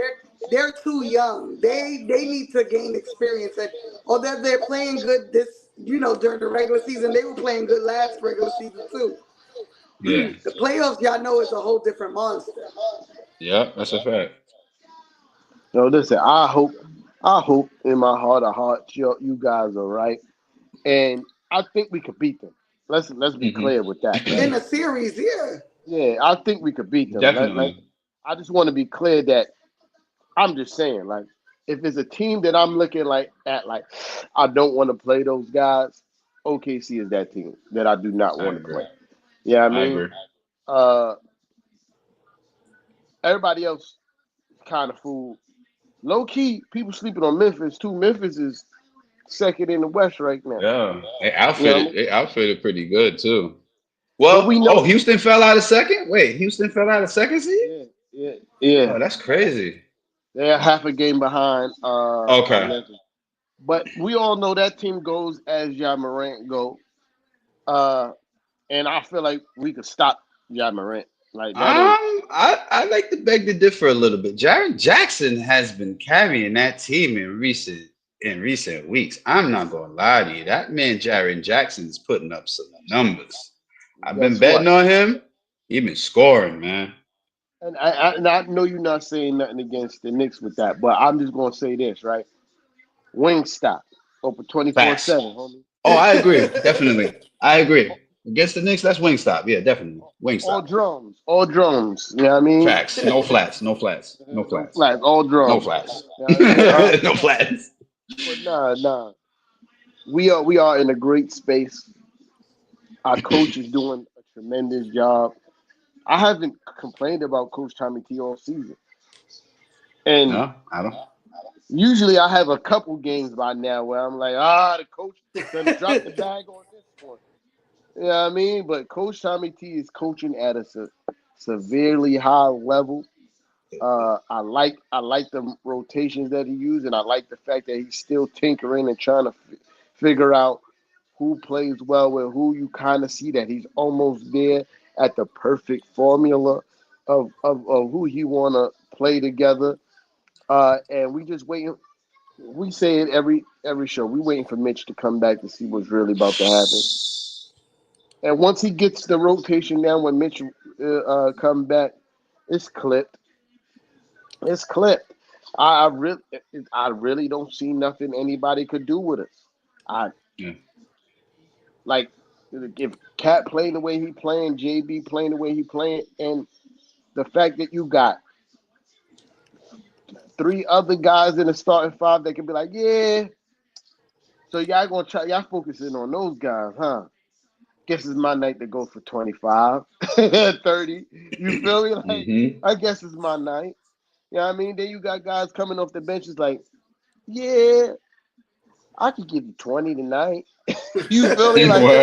They're too young. They need to gain experience, and although they're playing good during the regular season, they were playing good last regular season too. yeah, The playoffs, y'all know, is a whole different monster. yeah, that's a fact. No, listen. I hope in my heart of hearts, you guys are right, and I think we could beat them. Let's be Hmm. clear with that, In right? the series, yeah. Yeah, I think we could beat them. Definitely. I just want to be clear that I'm just saying, like, if it's a team that I'm looking like I don't want to play those guys. OKC is that team that I do not I want to agree. play. Yeah, I I mean, agree. uh, everybody else kind of fool. Low key, people sleeping on Memphis too. Memphis is second in the West right now. Yeah, You know what I mean? they outfitted pretty good too. But we Well, oh, know, Houston fell out of second. Wait, Houston fell out of second seed. yeah, yeah, yeah. Oh, that's crazy. They're half a game behind Okay. Memphis. But we all know that team goes as Ja Morant go. Uh, and I feel like we could stop Ja Morant. Like that ain't I like to beg to differ a little bit. Jaron Jackson has been carrying that team in recent weeks. I'm not gonna lie to you. That man Jaron Jackson's putting up some numbers. I've been guess betting what? on him. He been scoring, man. And I know you're not saying nothing against the Knicks with that, but I'm just gonna say this, right? Wingstop open 24/7, Facts. homie. Oh, I agree. Definitely. I agree. Against the Knicks, that's Wingstop. Yeah, definitely. All Wingstop. drums, all drums. You know what I mean? Facts. No flats. No flats. No No flats. flats, all No drums. flats. You know what I mean? No flats. But nah. We are in a great space. Our coach is doing a tremendous job. I haven't complained about Coach Tommy T all season. And No, I don't. usually I have a couple games by now where I'm like, the coach done dropped the bag on this one. You know what I mean? But Coach Tommy T is coaching at a severely high level. I like the rotations that he used, and I like the fact that he's still tinkering and trying to figure out who plays well with who. You kind of see that he's almost there at the perfect formula of who he want to play together. And we just waiting. We say it every show. We waiting for Mitch to come back to see what's really about to happen. And once he gets the rotation down, when Mitch come back, it's clipped. It's clipped. I really don't see nothing anybody could do with us. I Yeah. like if Cat playing the way he playing, JB playing the way he playing, and the fact that you got three other guys in the starting five that can be like, yeah. So y'all gonna try y'all focusing on those guys, huh? Guess it's my night to go for 25, 30. You feel me? Like, Hmm. I guess it's my night. You know what I mean? Then you got guys coming off the benches like, yeah, I could give you 20 tonight. You feel me? Like, I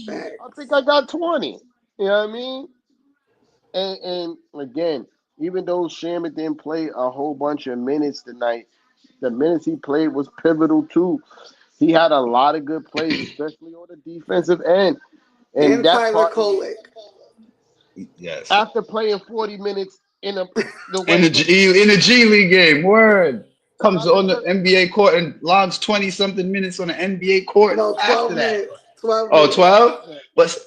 Facts. think I got 20. You know what I mean? And again, even though Shamit didn't play a whole bunch of minutes tonight, the minutes he played was pivotal too. He had a lot of good plays, especially on the defensive end. And And that Tyler part, Kolek. Yes. After playing 40 minutes in the In Western the G League game, word comes After on the NBA court and logs 20-something minutes on the NBA court No, after 12 that. minutes. 12 Oh, minutes. 12? But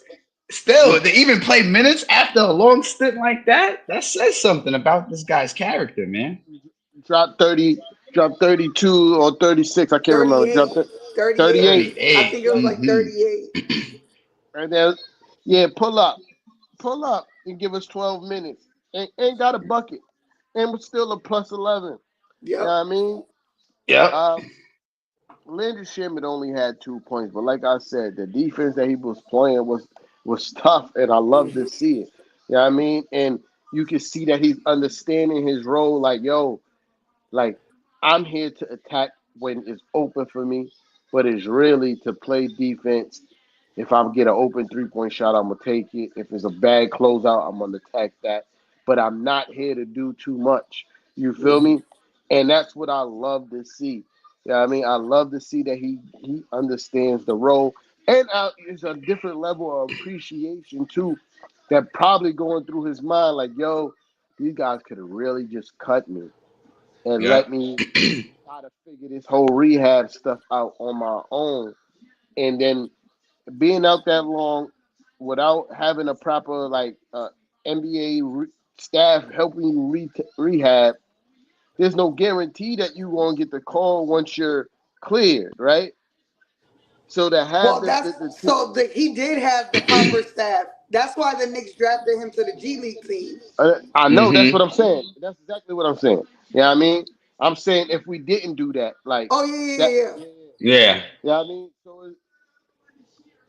still, yeah, they even play minutes after a long stint like that. That says something about this guy's character, man. dropped 30, dropped 32 or 36. I can't remember. 38. Dropped it 38. 38. I 38. think it was like 38. And then, pull up and give us 12 minutes. Ain't got a bucket. And was still a plus 11. You know Yep. what I mean? Yep. Landry Shamet only had 2 points, but like I said, the defense that he was playing was tough, and I love to see it. You know what I mean? And you can see that he's understanding his role. Like, yo, like I'm here to attack when it's open for me, but it's really to play defense. If I get an open 3-point shot, I'm gonna take it. If it's a bad closeout, I'm gonna attack that. But I'm not here to do too much. You feel me? And that's what I love to see. Yeah, I mean, I love to see that he understands the role, and it's a different level of appreciation too. That probably going through his mind, like, yo, these guys could have really just cut me and let Yep. me try to figure this whole rehab stuff out on my own, and then being out that long without having a proper NBA staff helping you rehab, there's no guarantee that you won't get the call once you're cleared, right? So to have Well, he did have the proper staff. That's why the Knicks drafted him to the G League team. I know that's what I'm saying. That's exactly what I'm saying. Yeah, I mean, I'm saying if we didn't do that, like Oh yeah, that, yeah, yeah. Yeah. yeah, I mean, so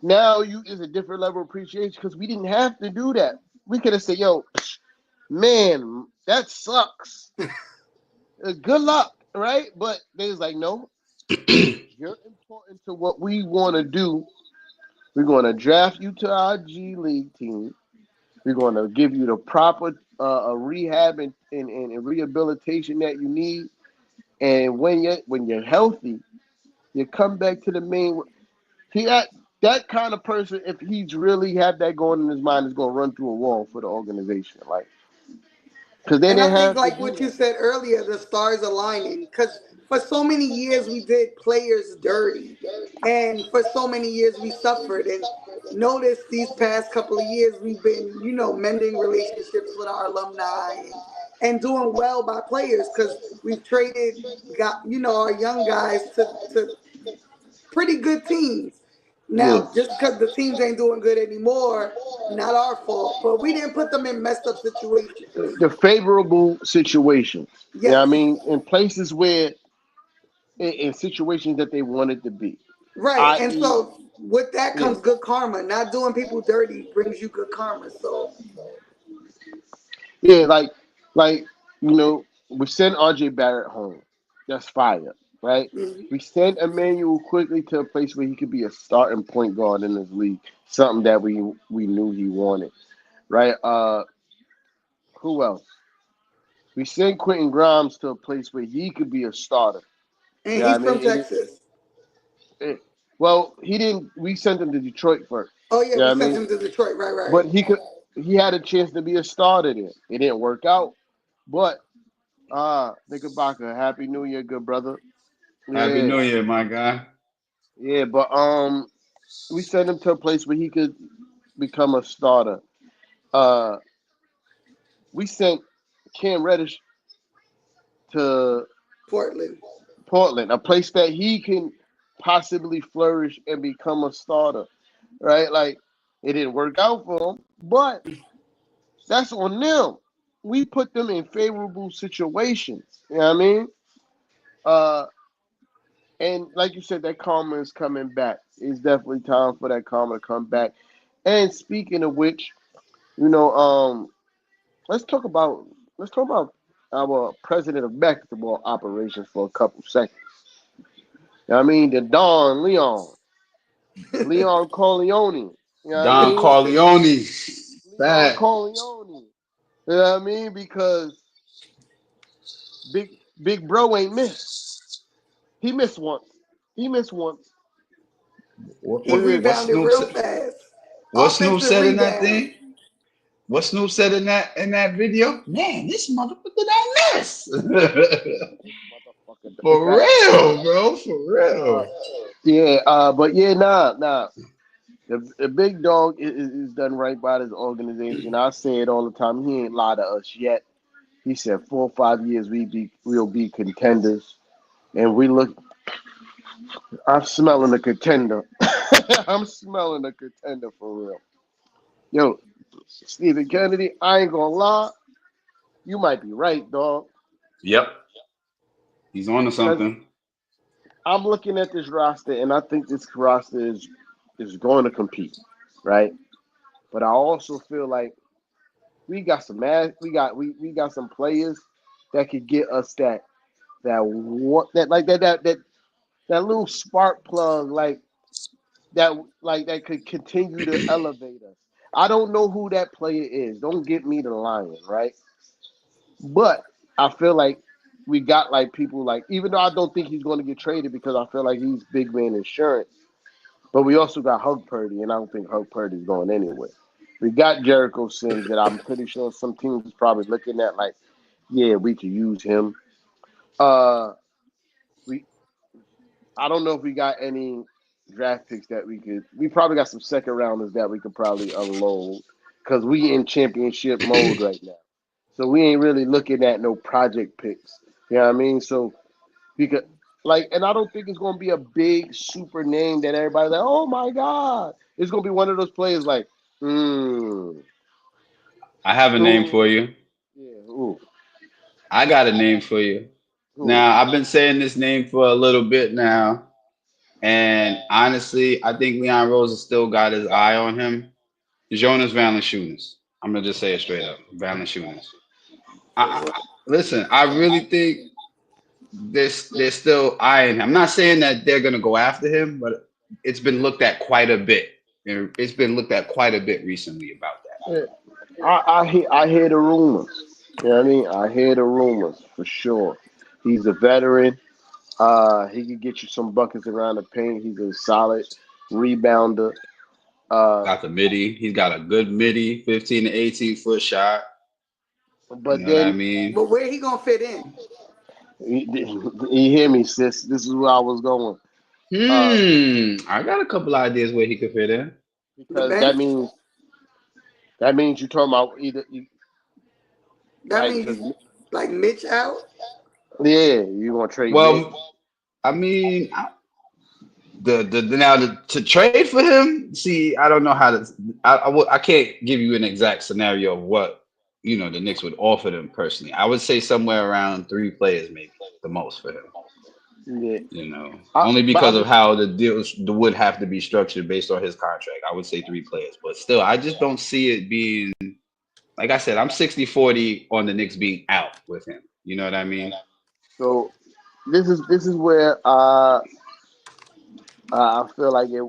now is a different level of appreciation because we didn't have to do that. We could have said, "Yo, man, that sucks. Good luck," right? But they was like, "No, you're important to what we want to do. We're going to draft you to our G League team. We're going to give you the proper rehab and rehabilitation that you need. And when you're healthy, you come back to the main. That kind of person, if he's really had that going in his mind, is going to run through a wall for the organization, like because they And I didn't think, have to like do what you that. said earlier, the stars aligning. Because for so many years we did players dirty, and for so many years we suffered. And notice these past couple of years we've been, mending relationships with our alumni and doing well by players because we've traded, our young guys to pretty good teams. Yeah, Now, just because the teams ain't doing good anymore, not our fault, but we didn't put them in messed up situations. the favorable situations. Yeah, I Yes. mean, in places where in situations that they wanted to be, Right. And i.e., so with that yeah, comes good karma. Not doing people dirty brings you good karma. So yeah, like we send RJ Barrett home. That's fire, right? mhm. We send Emmanuel quickly to a place where he could be a starting point guard in this league. Something that we knew he wanted, right? Who else? We send Quentin Grimes to a place where he could be a starter. And Yeah, I he's from mean, Texas. well, he didn't. We sent him to Detroit first. Oh yeah, Yeah, we I sent mean, him to Detroit. Right, but right. he had a chance to be a starter there. It didn't work out, but Knickerbocker, Happy New Year, good brother. Happy Yeah, New Year, my guy. yeah, but we sent him to a place where he could become a starter. Uh, we sent Cam Reddish to Portland. Portland, a place that he can possibly flourish and become a starter, right? Like it didn't work out for him, but that's on them. We put them in favorable situations. You know what I mean? Uh, and like you said, that karma is coming back. It's definitely time for that karma to come back. And speaking of which, you know, let's talk about our president of basketball operations for a couple seconds. I mean, the Don Leon Corleone. You know what I Don mean? Corleone. Leon Fat. Corleone. You know what I mean? Because Big Bro ain't missed. He missed once. He missed once. He What rebounded Snoop real said? fast. What Snoop Offensive said in that rebound. thing? what Snoop said in that video? Man, this motherfucker don't miss. For real, bro. For real. But yeah, nah. The big dog is done right by this organization. I say it all the time. He ain't lied to us yet. He said 4 or 5 years we'll be contenders, and we look. I'm smelling a contender. I'm smelling a contender for real. Yo, Stephen Kennedy, I ain't gonna lie. You might be right, dog. Yep. He's on to something. I'm looking at this roster, and I think this roster is going to compete, right? But I also feel like we got some we got some players that could get us that little spark plug that could continue to elevate us. I don't know who that player is. Don't get me the lion, right? But I feel like we got like people like, even though I don't think he's going to get traded because I feel like he's big man insurance. But we also got Hug Purdy, and I don't think Hug Purdy's going anywhere. We got Jericho Sims that I'm pretty sure some teams is probably looking at like, yeah, we could use him. I don't know if we got any draft picks that we probably got some second rounders that we could probably unload because we in championship mode right now. So we ain't really looking at no project picks. You know what I mean? So we could and I don't think it's gonna be a big super name that everybody's like, oh my God. It's gonna be one of those players like, I have a name for you. Yeah, I got a name for you. Now, I've been saying this name for a little bit now. And honestly, I think Leon Rose has still got his eye on him. Jonas Valanciunas. I'm going to just say it straight up. Valanciunas. Listen, I really think they're still eyeing him. I'm not saying that they're going to go after him, but it's been looked at quite a bit. It's been looked at quite a bit recently about that. I hear the rumors. You know what I mean? I hear the rumors for sure. He's a veteran. He can get you some buckets around the paint. He's a solid rebounder. Got the midi. He's got a good midi, 15 to 18-foot shot. But you know what I mean? But where he gonna fit in? You hear me, sis? This is where I was going. I got a couple ideas where he could fit in. Because that means you're talking about either. That means like Mitch out. Yeah, you gonna trade? Well, Mitch? I mean, to trade for him. See, I don't know how to. I can't give you an exact scenario of what the Knicks would offer them personally. I would say somewhere around 3 players, maybe the most for him. Yeah. Only because of how the deals would have to be structured based on his contract. I would say 3 players, but still, I just don't see it being. Like I said, I'm 60-40 on the Knicks being out with him. You know what I mean? So this is where I feel like it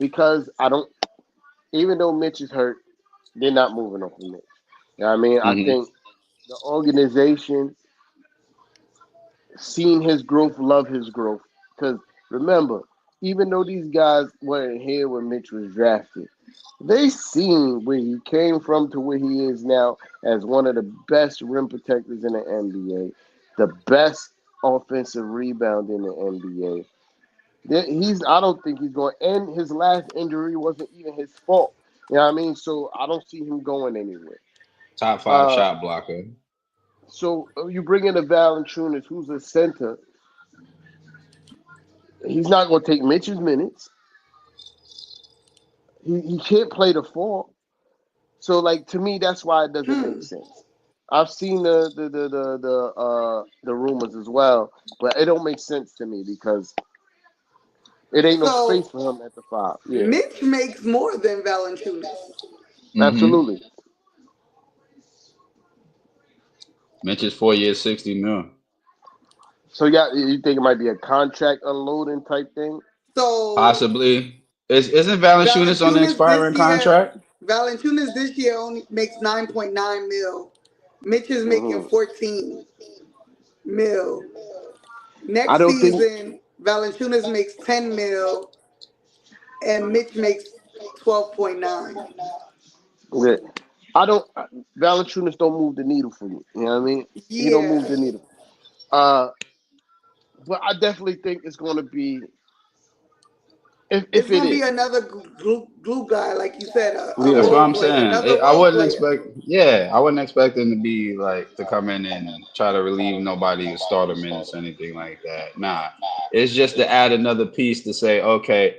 because I don't. Even though Mitch is hurt, they're not moving on from Mitch. You know what I mean? I think the organization seen his growth, love his growth. Because remember, even though these guys weren't here when Mitch was drafted, they seen where he came from to where he is now as one of the best rim protectors in the NBA, the best offensive rebound in the NBA. I don't think he's going. And his last injury wasn't even his fault. You know what I mean? So I don't see him going anywhere. Top 5 shot blocker. So you bring in a Valanciunas, who's a center. He's not going to take Mitch's minutes. He can't play the 4. So, to me, that's why it doesn't make sense. I've seen the rumors as well, but it don't make sense to me because it ain't no space for him at the 5. Yeah. Mitch makes more than Valanciunas. Absolutely. Mitch is 4 years, $60 million. So you think it might be a contract unloading type thing? So possibly. Isn't Valanciunas on the expiring contract? Valanciunas this year only makes 9.9 mil. Mitch is making 14 mil. Next season, Valanciunas makes 10 mil, and Mitch makes 12.9. Valanciunas don't move the needle for me. You know what I mean? Yeah. He don't move the needle. But I definitely think it's going to be. It's gonna be another glue guy, like you said, a That's what role I'm player, saying. another I role wouldn't player. expect. Yeah, I wouldn't expect him to be like to come in and try to relieve nobody or starter minutes or anything like that. Nah, it's just to add another piece to say, okay,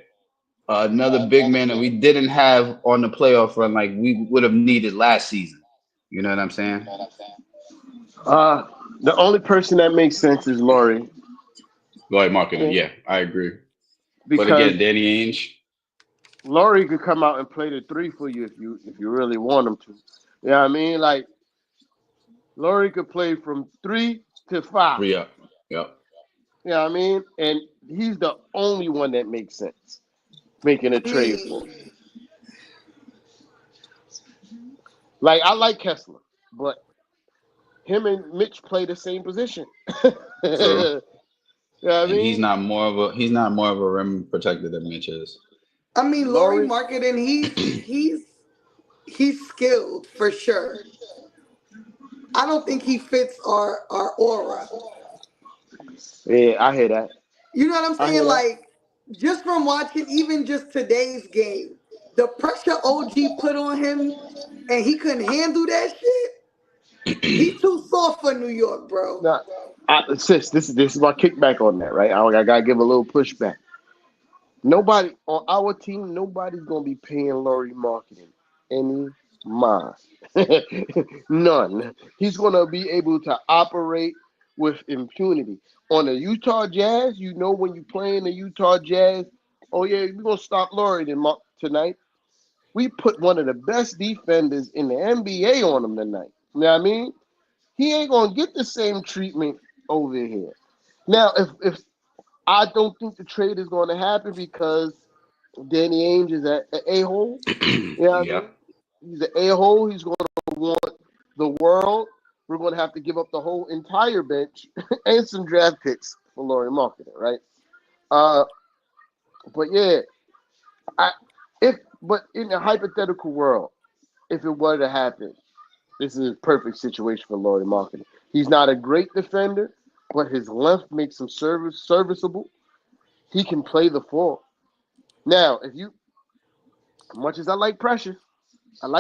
another big man that we didn't have on the playoff run like we would have needed last season. You know what I'm saying? The only person that makes sense is Laurie. Like marketing, yeah, I agree. But Because again, Danny Ainge. Laurie could come out and play the 3 for you if you really want him to. You know what I mean? Like Laurie could play from 3 to 5. Yep. You know what I mean? And he's the only one that makes sense making a trade for. Like I like Kessler, but him and Mitch play the same position. True. You know what I mean? He's not more of a rim protector than Mitch is. I mean, Laurie Marketing, he's skilled for sure. I don't think he fits our aura. Yeah, I hear that. You know what I'm saying? Like, just from watching even just today's game, the pressure OG put on him, and he couldn't handle that shit. He's too soft for New York, bro. Nah, sis, this is my kickback on that, right? I gotta give a little pushback. Nobody on our team, nobody's gonna be paying Laurie Marketing any mind. None. He's gonna be able to operate with impunity. On the Utah Jazz, you know when you play in the Utah Jazz, oh yeah, we're gonna stop Laurie tonight. We put one of the best defenders in the NBA on him tonight. You know what I mean? He ain't gonna get the same treatment over here. Now, if I don't think the trade is going to happen because Danny Ainge is an a-hole. You know what I mean? He's an a-hole. He's going to want the world. We're going to have to give up the whole entire bench and some draft picks for Laurie Marketing, right? But yeah, but in a hypothetical world, if it were to happen, this is a perfect situation for Laurie Marketing. He's not a great defender, but his length makes him serviceable. He can play the 4. Now, much as I like Precious, but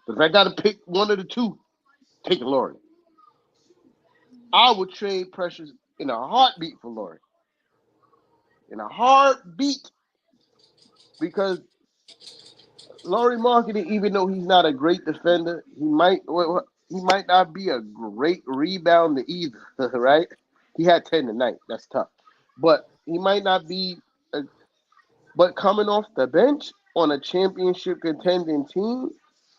if I got to pick one of the two, take Laurie. I would trade Precious in a heartbeat for Laurie. In a heartbeat. Because Laurie Marketing, even though he's not a great defender, he might not be a great rebounder either, right? He had 10 tonight. That's tough. But he might not be but coming off the bench on a championship contending team,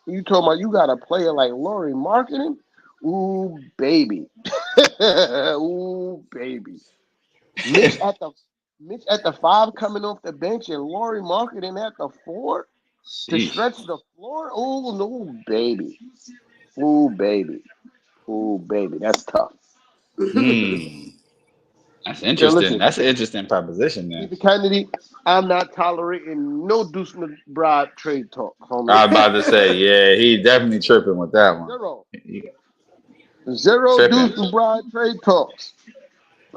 you talking about you got a player like Laurie Marketing? Ooh, baby. Ooh, baby. Mitch at the 5 coming off the bench and Laurie Marketing at the 4 to stretch the floor? Ooh, no, baby. Ooh, baby. Ooh, baby. That's tough. That's interesting. That's an interesting proposition, man. Stephen Kennedy, I'm not tolerating no Deuce McBride trade talk, homie. I was about to say, yeah, he definitely tripping with that one. Zero Deuce McBride trade talks.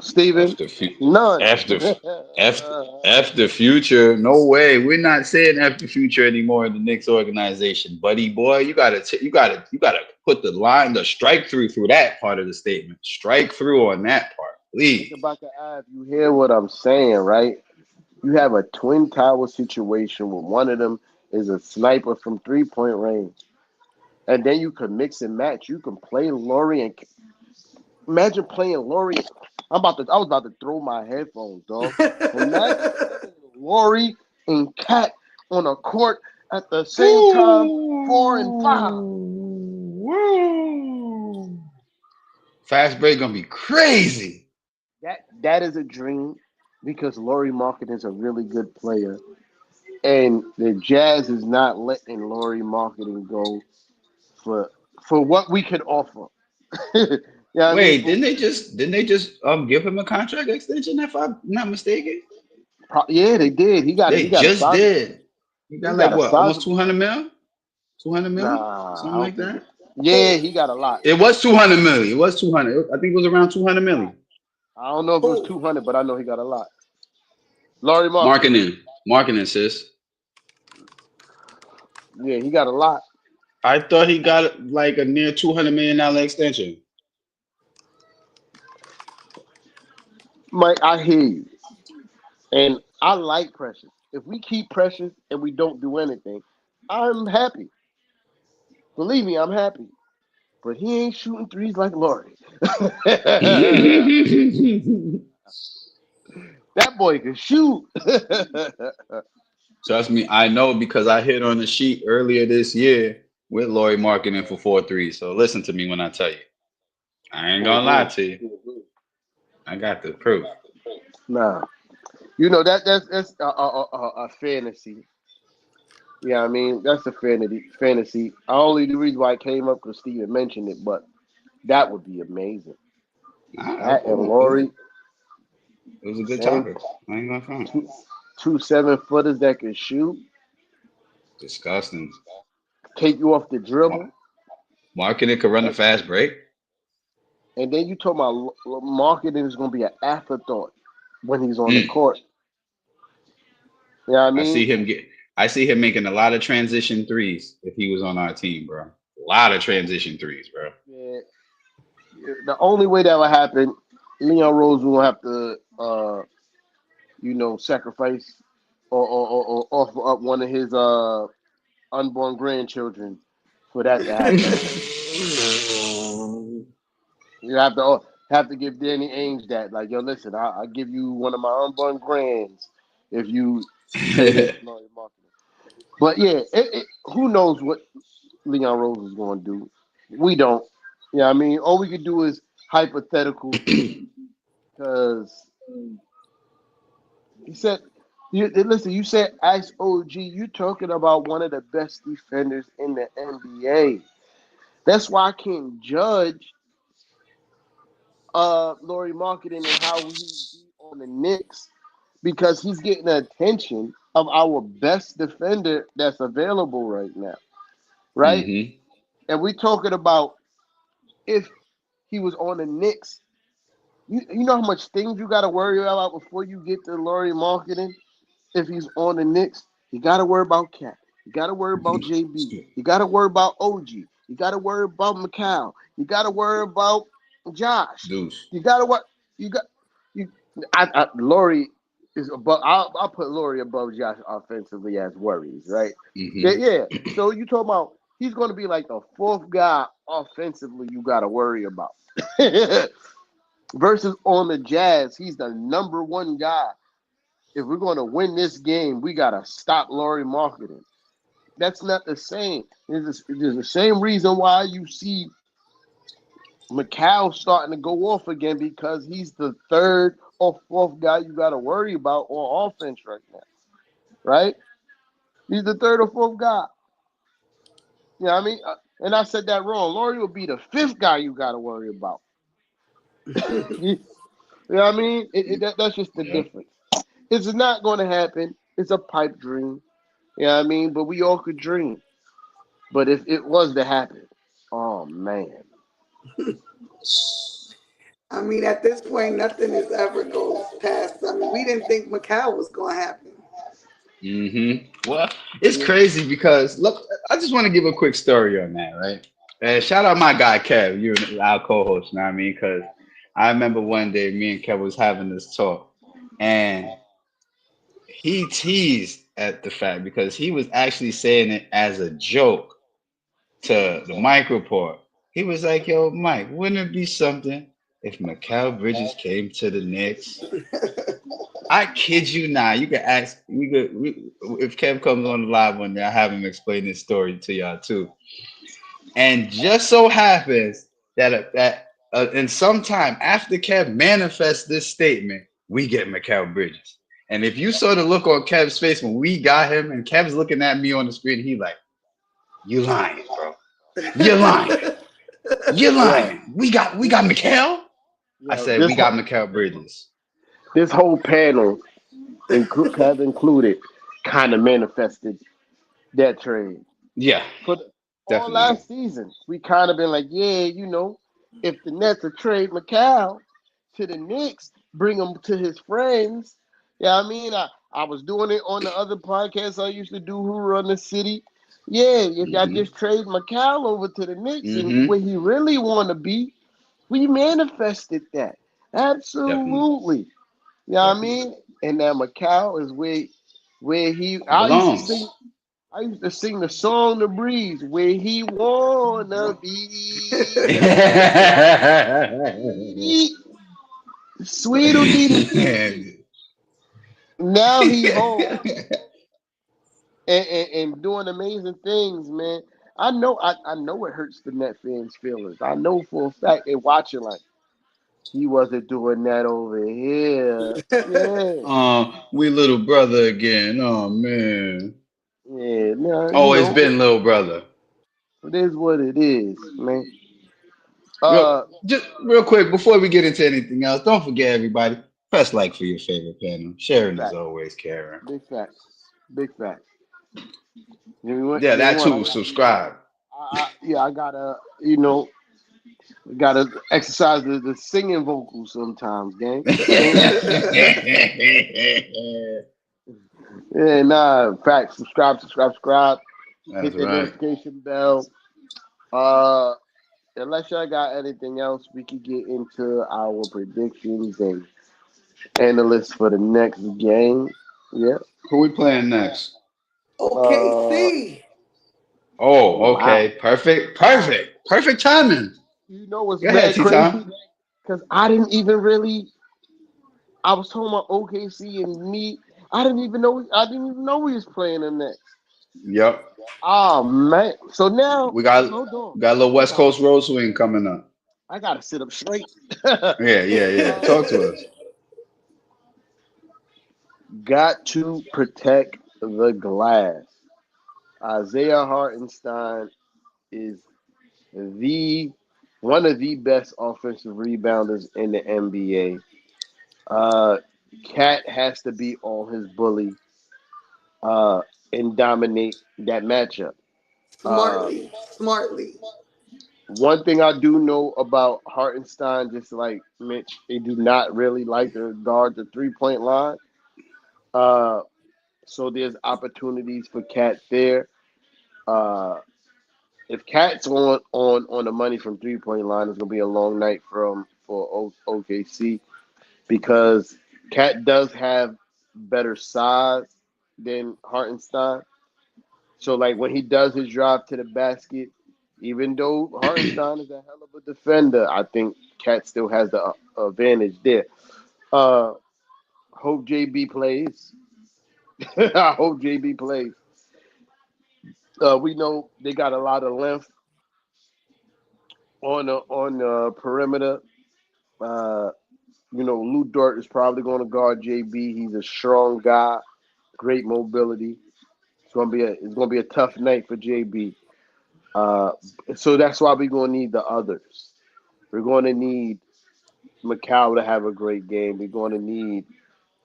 Stephen, none. F the future. No way. We're not saying F the future anymore in the Knicks organization, buddy boy. You gotta put the strike through that part of the statement. Strike through on that part, please. About to add, you hear what I'm saying, right? You have a twin tower situation where one of them is a sniper from 3-point range, and then you can mix and match. You can play Laurie and imagine playing Laurie. I was about to throw my headphones, dog. Imagine Laurie and Cat on a court at the same time, 4 and 5. Woo. Fast break gonna be crazy. That is a dream because Laurie Marketing is a really good player, and the Jazz is not letting Laurie Marketing go for what we could offer. Wait, didn't they just give him a contract extension if I'm not mistaken? Yeah, they did. He just did. He got like what, almost 200 mil? 200 million, something like that. Yeah, he got a lot. It was 200 million. It was 200. I think it was around 200 million. I don't know if it was 200, but I know he got a lot. Laurie Marketing, sis. Yeah, he got a lot. I thought he got like a near $200 million extension. Mike, I hear you. And I like Precious. If we keep Precious and we don't do anything, I'm happy. Believe me, I'm happy. But he ain't shooting threes like Laurie. That boy can shoot. Trust me, I know because I hit on the sheet earlier this year with Laurie marketing for 4-3. So listen to me when I tell you. I ain't gonna lie to you. I got the proof. Nah. You know that's a fantasy. Yeah, I mean that's a fantasy. Only the reason why I came up because Steven mentioned it, but that would be amazing. And Laurie, it was a good topic. I ain't gonna front. 2 7-footers that can shoot. Disgusting. Take you off the dribble. Marketing could run a fast break. And then you talk about marketing is going to be an afterthought when he's on the court. You know what I mean? I see him making a lot of transition threes if he was on our team, bro. A lot of transition threes, bro. Yeah. The only way that would happen, Leon Rose will have to, sacrifice or offer up one of his unborn grandchildren for that to happen. You have to give Danny Ainge that. Like, yo, listen, I'll give you one of my unborn grands if you say this marketing. But yeah, who knows what Leon Rose is going to do? We don't. Yeah, I mean, all we could do is hypothetical because he said, you said Ice OG, you talking about one of the best defenders in the NBA. That's why I can't judge Laurie marketing and how he's on the Knicks because he's getting the attention of our best defender that's available right now, right? Mm-hmm. And we talking about if he was on the Knicks, you know how much things you got to worry about before you get to Laurie marketing. If he's on the Knicks, you got to worry about Cat. You got to worry about JB. You got to worry about OG. You got to worry about McCall. You got to worry about Josh. Deuce. You got to what? Laurie is above. I'll put Laurie above Josh offensively as worries, right? Mm-hmm. Yeah. So you talking about he's going to be like the fourth guy offensively you got to worry about. Versus on the Jazz, he's the number one guy. If we're going to win this game, we got to stop Laurie marketing. That's not the same. There's the same reason why you see McCall starting to go off again because he's the third or fourth guy you got to worry about on offense right now, right? He's the third or fourth guy. You know what I mean? And I said that wrong. Laurie will be the fifth guy you got to worry about. You know what I mean? That's just the difference. It's not going to happen. It's a pipe dream. You know what I mean? But we all could dream. But if it was to happen, oh, man. I mean, at this point, nothing is ever goes past. I mean, we didn't think McCall was going to happen. Mm-hmm. Well, it's crazy because, look, I just want to give a quick story on that, right? And shout out my guy, Kev, you our co-host, you know what I mean? Because I remember one day me and Kev was having this talk, and he teased at the fact because he was actually saying it as a joke to the Mike report. He was like, yo, Mike, wouldn't it be something if Mikal Bridges came to the Knicks? I kid you not. You can ask, if Kev comes on the live one day, I'll have him explain this story to y'all too. And just so happens that in some time after Kev manifests this statement, we get Mikal Bridges. And if you saw the look on Kev's face when we got him, and Kev's looking at me on the screen, he like, you lying, bro. You're lying. You're lying. Yeah. We got Mikal? Yeah, I said, we got Mikal Bridges. This whole panel, Kev included, kind of manifested that trade. Yeah. For all last season, we kind of been like, yeah, if the Nets would trade McCall to the Knicks, bring him to his friends. Yeah, I mean, I was doing it on the other podcast I used to do who run the city. Yeah, if y'all just trade McCall over to the Knicks and where he really want to be, we manifested that. Absolutely. You know what I mean? And now McCall is where he I used to sing the song "The Breeze," where he wanna be. Sweet Now he home and doing amazing things, man. I know it hurts the Net fans' feelings. I know for a fact they watching like he wasn't doing that over here. Yeah. We little brother again. Oh man. Yeah, no, Always been little brother. It is what it is, man. Just real quick before we get into anything else, don't forget everybody, press like for your favorite panel. Sharing is always caring. Big facts. Big facts. Yeah, that too. Subscribe. I gotta, gotta exercise the singing vocals sometimes, gang. Yeah, nah, facts. Subscribe. That's Hit the notification bell. Unless y'all got anything else, we can get into our predictions and analysts for the next game. Yeah. Who we playing next? OKC. Okay. Wow. Perfect timing. You know what's mad crazy? Because I didn't even really. I was talking about OKC and me. I didn't even know we was playing the Nets. Yep. Oh man! So now we got a little West Coast road swing coming up. I gotta sit up straight. Yeah. Talk to us. Got to protect the glass. Isaiah Hartenstein is one of the best offensive rebounders in the NBA. Cat has to be on his bully and dominate that matchup. Smartly. One thing I do know about Hartenstein, just like Mitch, they do not really like to guard the 3-point line. So there's opportunities for Cat there. If Cat's on the money from 3-point line, it's gonna be a long night for OKC because Cat does have better size than Hartenstein. So like when he does his drive to the basket, even though Hartenstein is a hell of a defender, I think Cat still has the advantage there. Hope JB plays. I hope JB plays. We know they got a lot of length on the perimeter. Lou Dort is probably going to guard JB. He's a strong guy, great mobility. It's gonna be a tough night for JB. So that's why we're gonna need the others. We're going to need Macau to have a great game. We're going to need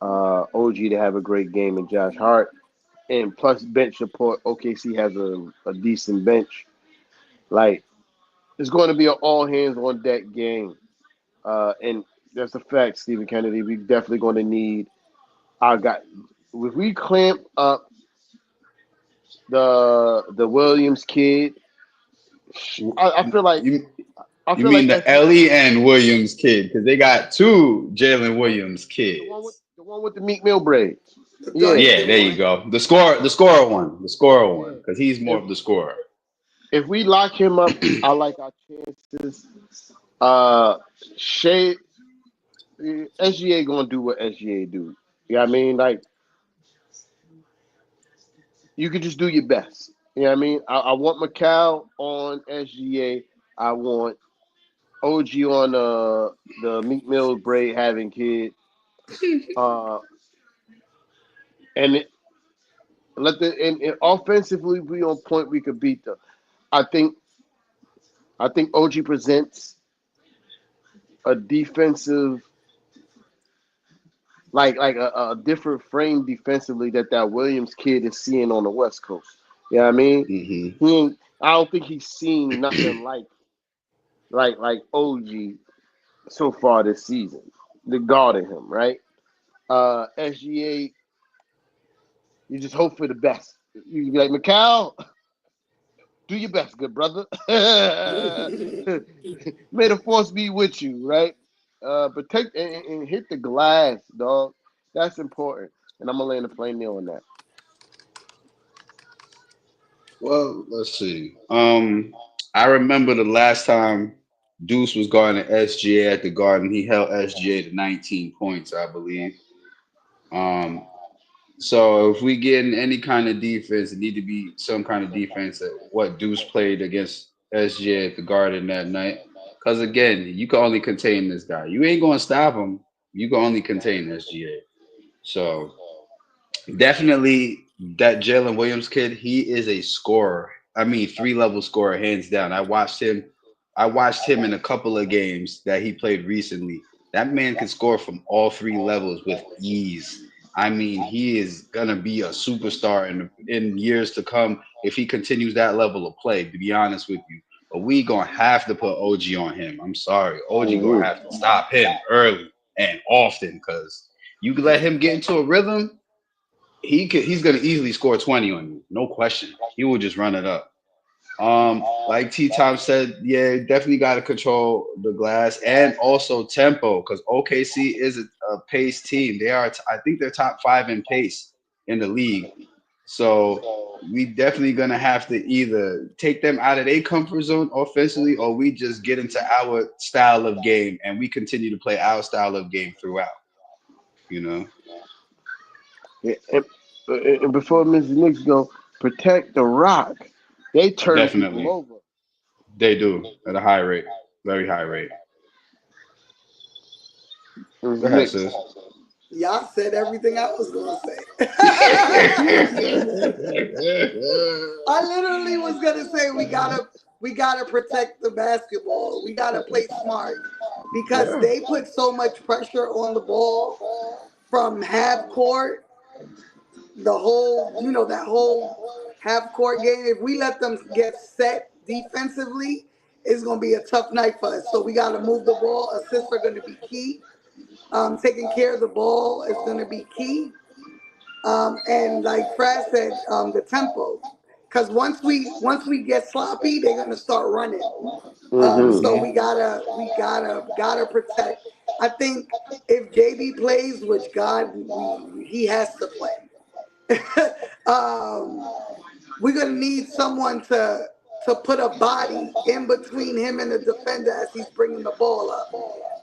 OG to have a great game and Josh Hart. And plus bench support, OKC has a decent bench. Like, it's going to be an all hands on deck game. And that's a fact, Stephen Kennedy. We're definitely going to need if we clamp up the Williams kid, I feel like you mean the Ellie and Williams kid, because they got two Jalen Williams kids. The one with the Meek Mill braids. Yeah, there you go. The scorer one, because he's more of the scorer. If we lock him up, I like our chances. SGA gonna do what SGA do. You know what I mean? Like, you can just do your best. You know what I mean? I want Macau on SGA. I want OG on the Meek Mill braid having kid. And offensively we on point, we could beat them. I think OG presents a defensive, like a different frame defensively that Williams kid is seeing on the West Coast. You know what I mean? Mm-hmm. I don't think he's seen nothing like OG so far this season. They guarded him, right? SGA, you just hope for the best. You can be like, Mikal, do your best, good brother. May the force be with you, right? Protect and hit the glass, dog. That's important. And I'm gonna land the plane nail on that. Well, let's see. I remember the last time Deuce was guarding SGA at the Garden, he held SGA to 19 points, I believe. Um, so if we get in any kind of defense, it need to be some kind of defense at what Deuce played against SGA at the Garden that night. Because again, you can only contain this guy. You ain't gonna stop him. You can only contain SGA. So definitely that Jalen Williams kid, he is a scorer. I mean, 3-level scorer, hands down. I watched him in a couple of games that he played recently. That man can score from all 3 levels with ease. I mean, he is gonna be a superstar in years to come if he continues that level of play, to be honest with you. But we gonna have to put OG on him. I'm sorry. OG gonna have to stop him early and often because you can let him get into a rhythm, he's gonna easily score 20 on you, no question. He will just run it up. Like T Tom said, yeah, definitely got to control the glass and also tempo because OKC is a pace team. They are, I think they're top 5 in pace in the league. So we definitely gonna have to either take them out of their comfort zone offensively, or we just get into our style of game and we continue to play our style of game throughout. You know. Yeah, and before Mrs. Knicks go, protect the rock. They turn people Definitely. over. They do at a high rate, very high rate. Go Mrs. ahead, Knicks. sis. Y'all said everything I was gonna say. I literally was gonna say we gotta protect the basketball. We gotta play smart because Yeah. they put so much pressure on the ball from half court, the whole that whole half court game. If we let them get set defensively, it's gonna be a tough night for us. So we gotta move the ball. Assists are gonna be key. Taking care of the ball is gonna be key. And like Fred said, the tempo, because once we get sloppy, they're gonna start running. So Mm-hmm. we gotta protect. I think if JB plays, which God he has to play, we're gonna need someone to put a body in between him and the defender as he's bringing the ball up.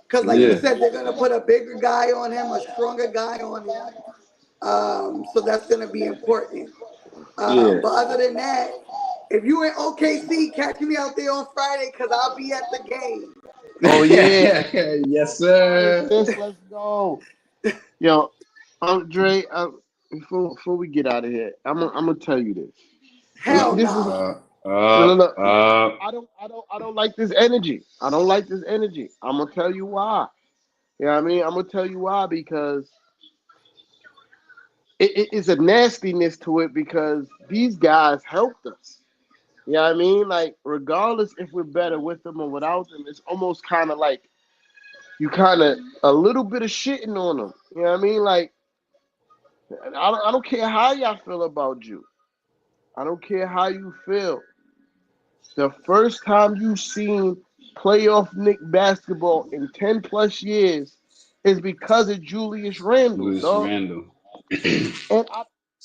Because like you Yeah. said, they're gonna put a bigger guy on him, a stronger guy on him. So that's going to be important. Yeah. But other than that, if you in OKC, catch me out there on Friday because I'll be at the game. Oh yeah. Yes, All right, sir. sis, let's go. Yo, Andre, before we get out of here, I'm gonna tell you this. Hell This is no. no, no, no. Uh. I don't like this energy. I don't like this energy. I'm gonna tell you why. You know what I mean? I'm gonna tell you why because it is a nastiness to it because these guys helped us. You know what I mean? Like, regardless if we're better with them or without them, it's almost kind of like you kind of a little bit of shitting on them. You know what I mean? Like, I don't care how y'all feel about you. I don't care how you feel. The first time you seen playoff Nick basketball in 10 plus years is because of Julius Randle, Louis dog. Randle. And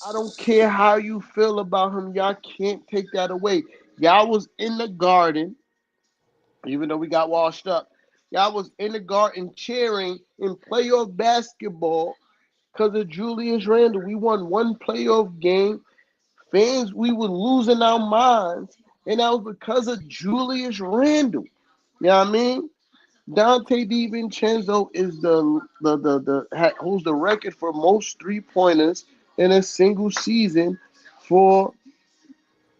I don't care how you feel about him. Y'all can't take that away. Y'all was in the garden, even though we got washed up. Y'all was in the garden cheering in playoff basketball because of Julius Randle. We won one playoff game. Fans, we were losing our minds. And that was because of Julius Randle. You know what I mean? Dante DiVincenzo is holds the record for most 3-pointers in a single season for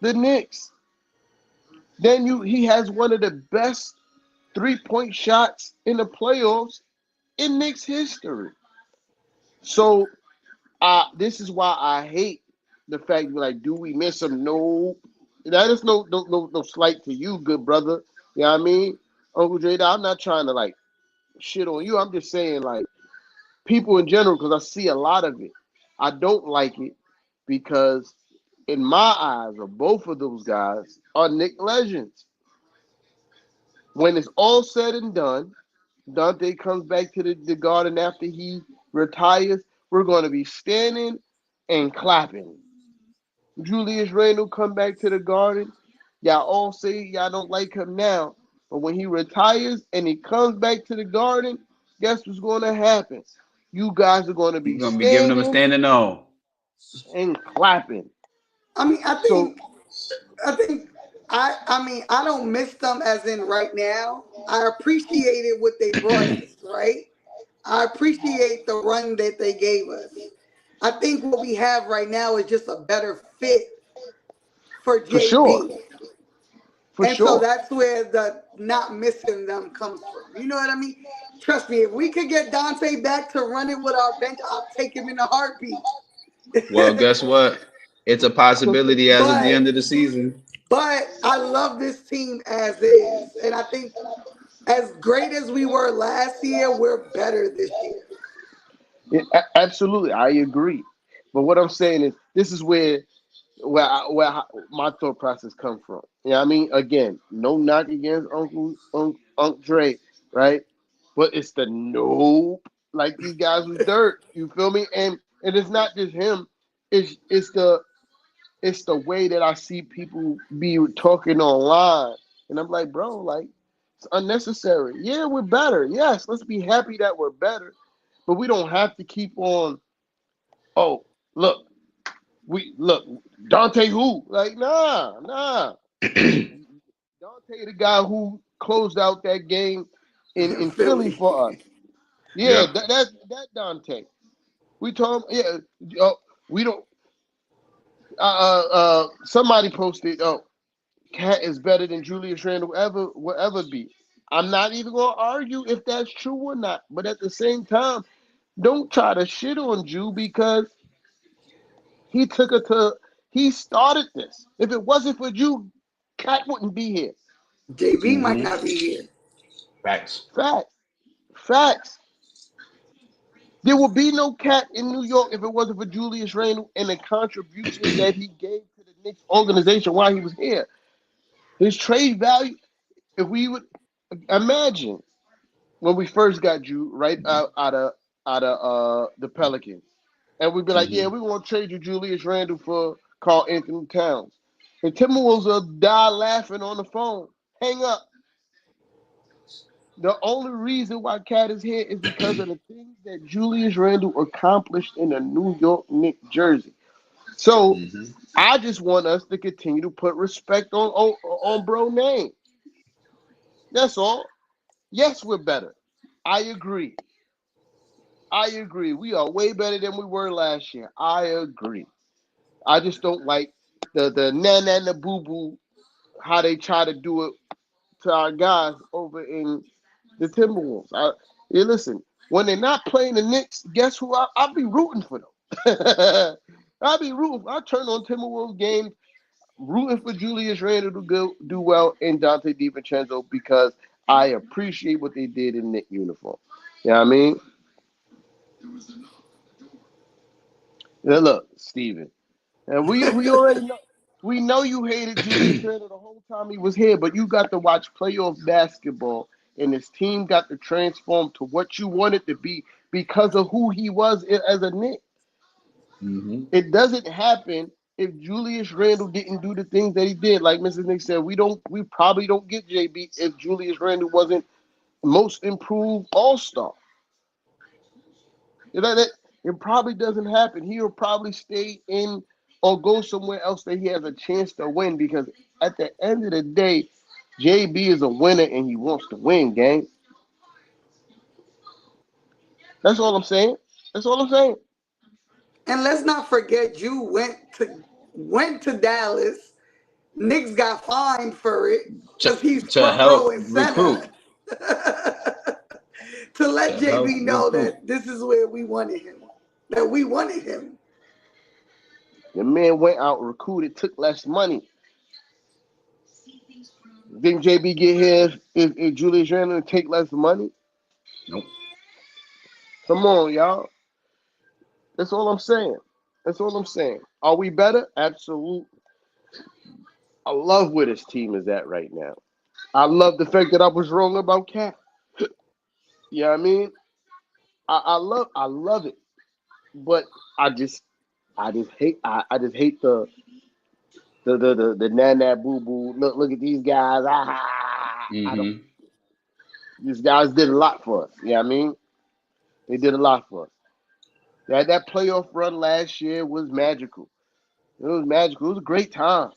the Knicks. Then he has one of the best 3-point shots in the playoffs in Knicks history. So this is why I hate the fact like, do we miss him? No. That is no slight to you, good brother. You know what I mean? Uncle Jada, I'm not trying to like shit on you. I'm just saying like people in general, because I see a lot of it. I don't like it because in my eyes, of both of those guys are Knick legends. When it's all said and done, Dante comes back to the Garden after he retires. We're going to be standing and clapping. Julius Randle come back to the Garden. Y'all all say y'all don't like him now, but when he retires and he comes back to the Garden, guess what's going to happen? You guys are going to be You're gonna be giving them a standing standing O and clapping. I mean, So I mean, I don't miss them as in right now. I appreciated what they brought us, right? I appreciate the run that they gave us. I think what we have right now is just a better fit for for sure, JB. for And so sure, that's where the not missing them comes from. You know what I mean? Trust me, if we could get Dante back to running with our bench, I'll take him in a heartbeat. Well, guess what? It's a possibility as of the but end of the season. but I love this team as is. And I think as great as we were last year, we're better this year. yeah, absolutely, I agree. But what I'm saying is, this is where my thought process come from. You know what I mean? Again, no knock against Uncle Dre, right? But it's the nope. Like these guys was dirt. You feel me? And it's not just him. It's the way that I see people be talking online. And I'm like, bro, like it's unnecessary. Yeah, we're better. Yes, let's be happy that we're better. But we don't have to keep on, oh, look, look, Dante who? Like, nah. Dante the guy who closed out that game in Philly Philly. for us. Yeah, Yep. that Dante. We told him, yeah, we don't. Somebody posted, oh, Cat is better than Julius Randle ever will ever be. I'm not even gonna argue if that's true or not, but at the same time, don't try to shit on Jew because he took it to. He started this. If it wasn't for Jew, Cat wouldn't be here. JB might Mm-hmm. not be here. Facts. Facts. Facts. There would be no Cat in New York if it wasn't for Julius Randle and the contributions that he gave to the Knicks organization while he was here. His trade value, if we would imagine when we first got Drew right out of the Pelicans, and we'd be like, yeah, Mm-hmm. we want to trade you Julius Randle for Karl-Anthony Towns. And Timberwolves will die laughing on the phone. Hang up. The only reason why Cat is here is because of the things that Julius Randle accomplished in a New York Knicks jersey. So Mm-hmm. I just want us to continue to put respect on bro name. That's all. Yes, we're better. I agree. I agree. We are way better than we were last year. I agree. I just don't like the na na na boo boo how they try to do it to our guys over in the Timberwolves. Yeah, listen, when they're not playing the Knicks, guess who I'll be rooting for them. I'll be rooting. I turn on Timberwolves games, rooting for Julius Randle to do well and Dante DiVincenzo because I appreciate what they did in Knick uniform. You know what I mean? Yeah, look, Steven. And we already know we know you hated Julius Randle the whole time he was here, but you got to watch playoff basketball and his team got to transform to what you wanted to be because of who he was as a Knick. Mm-hmm. It doesn't happen if Julius Randle didn't do the things that he did. Like Mrs. Nick said, we probably don't get JB if Julius Randle wasn't most improved all-star. You know, it probably doesn't happen. He'll probably stay in or go somewhere else that he has a chance to win because at the end of the day, JB is a winner and he wants to win, gang. That's all I'm saying. That's all I'm saying. And let's not forget, you went to Dallas. Knicks got fined for it To, because he's to front row help and recruit. center. To let To help JB know recruit. that this is where we wanted him. That we wanted him. The man went out, recruited, took less money. Think JB get here if Julius Randle take less money? Nope. Come on, y'all. That's all I'm saying. That's all I'm saying. Are we better? Absolutely. I love where this team is at right now. I love the fact that I was wrong about Cat. You know what I mean? I love it. But I just hate the nana boo boo. Look at these guys. These guys did a lot for us. You know what I mean? They did a lot for us. That playoff run last year was magical. It was magical. It was a great time.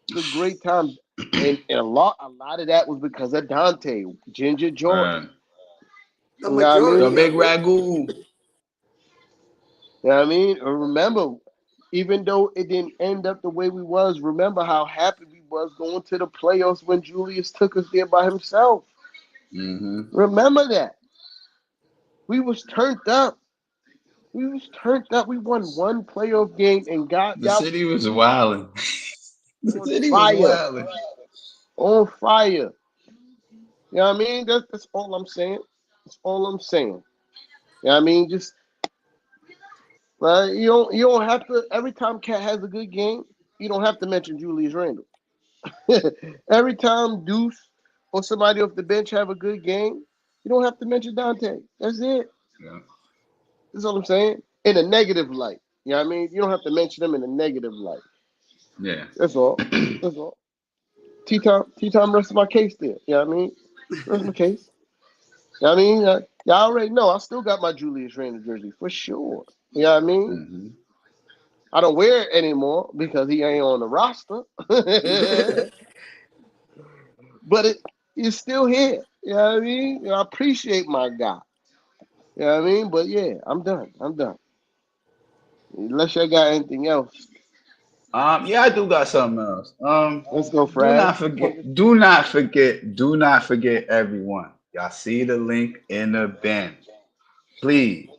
It was a great time. And a lot of that was because of Dante, Ginger Jordan. The majority. The big ragu. You know what I mean? Remember, even though it didn't end up the way we was, remember how happy we was going to the playoffs when Julius took us there by himself. Remember that. We was turned up. We won one playoff game and got the city was wilding. The city was wilding. On fire. You know what I mean? That's all I'm saying. That's all I'm saying. You know what I mean? Just you don't have to. Every time Cat has a good game, you don't have to mention Julius Randle. Every time Deuce or somebody off the bench have a good game, you don't have to mention Dante. That's it. Yeah. That's all I'm saying. In a negative light. You know what I mean? You don't have to mention them in a negative light. Yeah. That's all. That's all. T-Time rest of my case there. You know what I mean? Rest of my case. You know what I mean? Y'all already know I still got my Julius Randle jersey for sure. You know what I mean? I don't wear it anymore because he ain't on the roster. But he's still here. You know what I mean? I appreciate my guy. You know what I mean? But yeah, I'm done. Unless y'all got anything else. Yeah, I do got something else. Let's go, Fred. Do not forget, everyone. Y'all see the link in the bin. Please,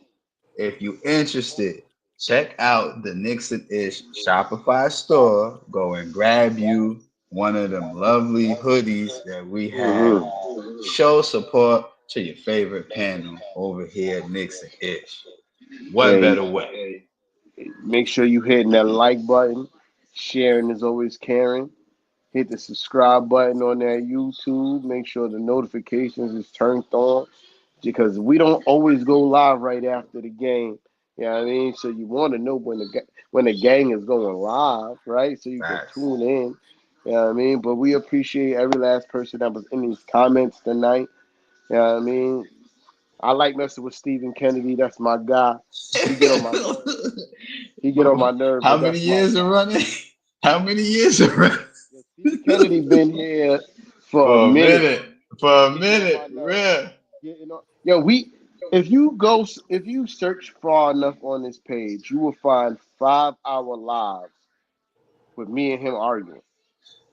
if you're interested, check out the Knicks and Ish Shopify store. Go and grab you one of them lovely hoodies that we have. Show support to your favorite panel over here at Knicks and Ish. What better way? Make sure you hitting that like button. Sharing is always caring. Hit the subscribe button on that YouTube. Make sure the notifications is turned on because we don't always go live right after the game. You know what I mean? So you want to know when the gang is going live, right? So you can tune in. You know what I mean? But we appreciate every last person that was in these comments tonight. You know what I mean? I like messing with Stephen Kennedy. That's my guy. He get on my nerves. How many years are running? How many years are running? Stephen Kennedy been here for a minute. Real. Yo, if you search far enough on this page, you will find 5-hour lives with me and him arguing.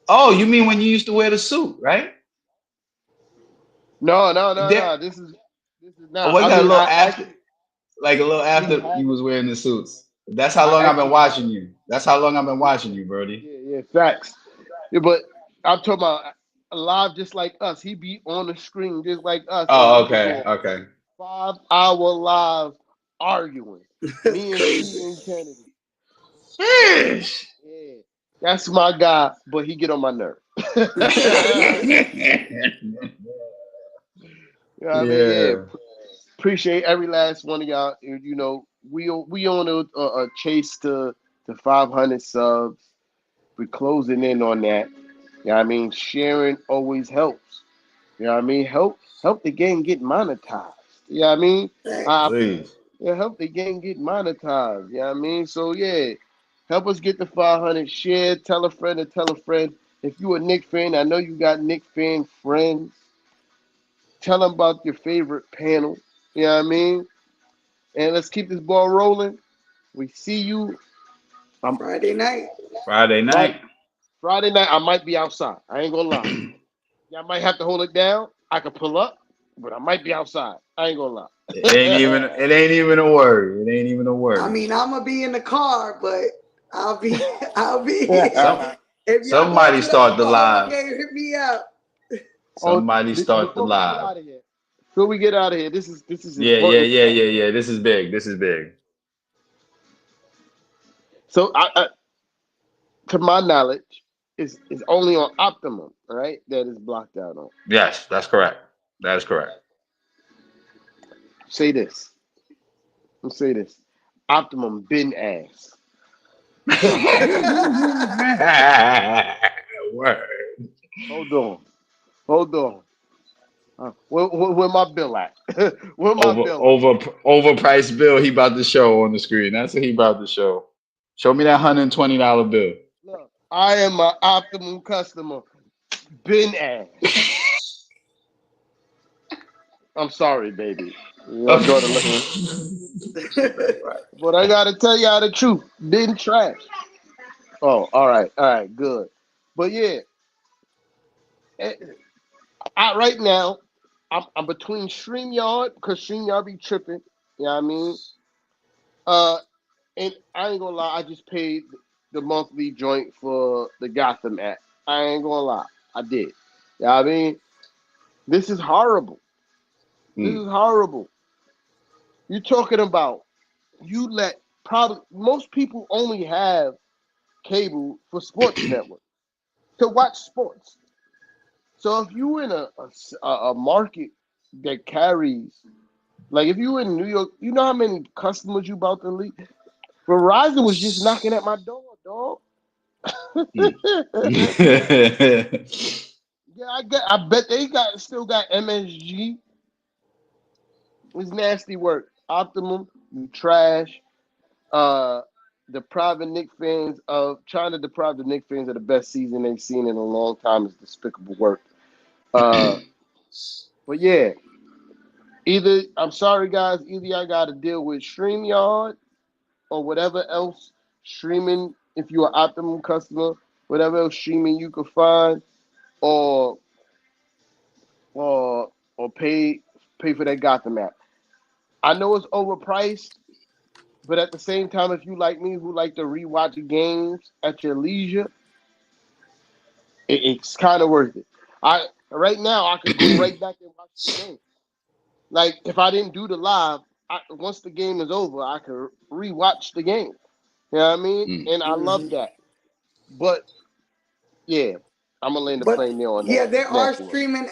Oh, you mean when you used to wear the suit, right? No. This is not. Oh, got a little after you was wearing the suits. That's how long I've been watching you. That's how long I've been watching you, Brody. Yeah, facts. Yeah, but I'm talking about live just like us. He be on the screen just like us. Oh, okay. 5-hour live arguing. Me and Stephen Kennedy. Fish. Yeah, that's my guy, but he get on my nerve. Yeah. Appreciate every last one of y'all. You know, we on a chase to 500 subs. We're closing in on that. You know what I mean? Sharing always helps. You know what I mean? Help the game get monetized. You know what I mean? Please. Help the game get monetized. You know what I mean? So yeah, help us get to 500. Share, tell a friend and tell a friend. If you a Knicks fan, I know you got Knicks fan friends. Tell them about your favorite panel. You know what I mean? And let's keep this ball rolling. We see you Friday night. Friday night, I might be outside. I ain't gonna lie. Y'all might have to hold it down. I could pull up, but I might be outside. I ain't gonna lie. It ain't even a word. I mean, I'm gonna be in the car, but I'll be here. If y'all going Somebody to the start the Oklahoma live. game, hit me up. Somebody start the live. Before we get out of here, this is Yeah. important stuff. This is big. This is big. So I to my knowledge, is only on Optimum, right? That is blocked out on. Yes, that's correct. That is correct. Say this. Let's say this. Optimum been ass. Word. Hold on. Where my bill at? Where my bill at? Overpriced bill he about to show on the screen. That's what he about to show. Show me that $120 bill. Look, I am an Optimum customer. Been ass. I'm sorry, baby. Your daughter looking. But I gotta tell y'all the truth. Been trash. Oh, all right, good. But yeah, right now, I'm between StreamYard because StreamYard be tripping. You know what I mean? And I ain't gonna lie, I just paid the monthly joint for the Gotham app. I ain't gonna lie, I did. You know what I mean? This is horrible. This is horrible. You're talking about probably most people only have cable for Sports Network to watch sports. So if you in a market that carries, like if you in New York, you know how many customers you about to leave. Verizon was just knocking at my door, dog. Yeah, I bet they still got MSG. It's nasty work. Optimum, you trash. Depriving Knicks fans of trying to deprive the Knicks fans of the best season they've seen in a long time is despicable work. But yeah, I'm sorry guys, either I got to deal with StreamYard or whatever else streaming. If you're an Optimum customer, whatever else streaming you could find, or pay for that Gotham app. I know it's overpriced, but at the same time, if you like me, who like to rewatch games at your leisure, it's kind of worth it. Right now I could go right back and watch the game. Like if I didn't do the live, once the game is over, I could rewatch the game. You know what I mean? And I love that. But yeah, I'm gonna land the plane there on that. Yeah, there are streaming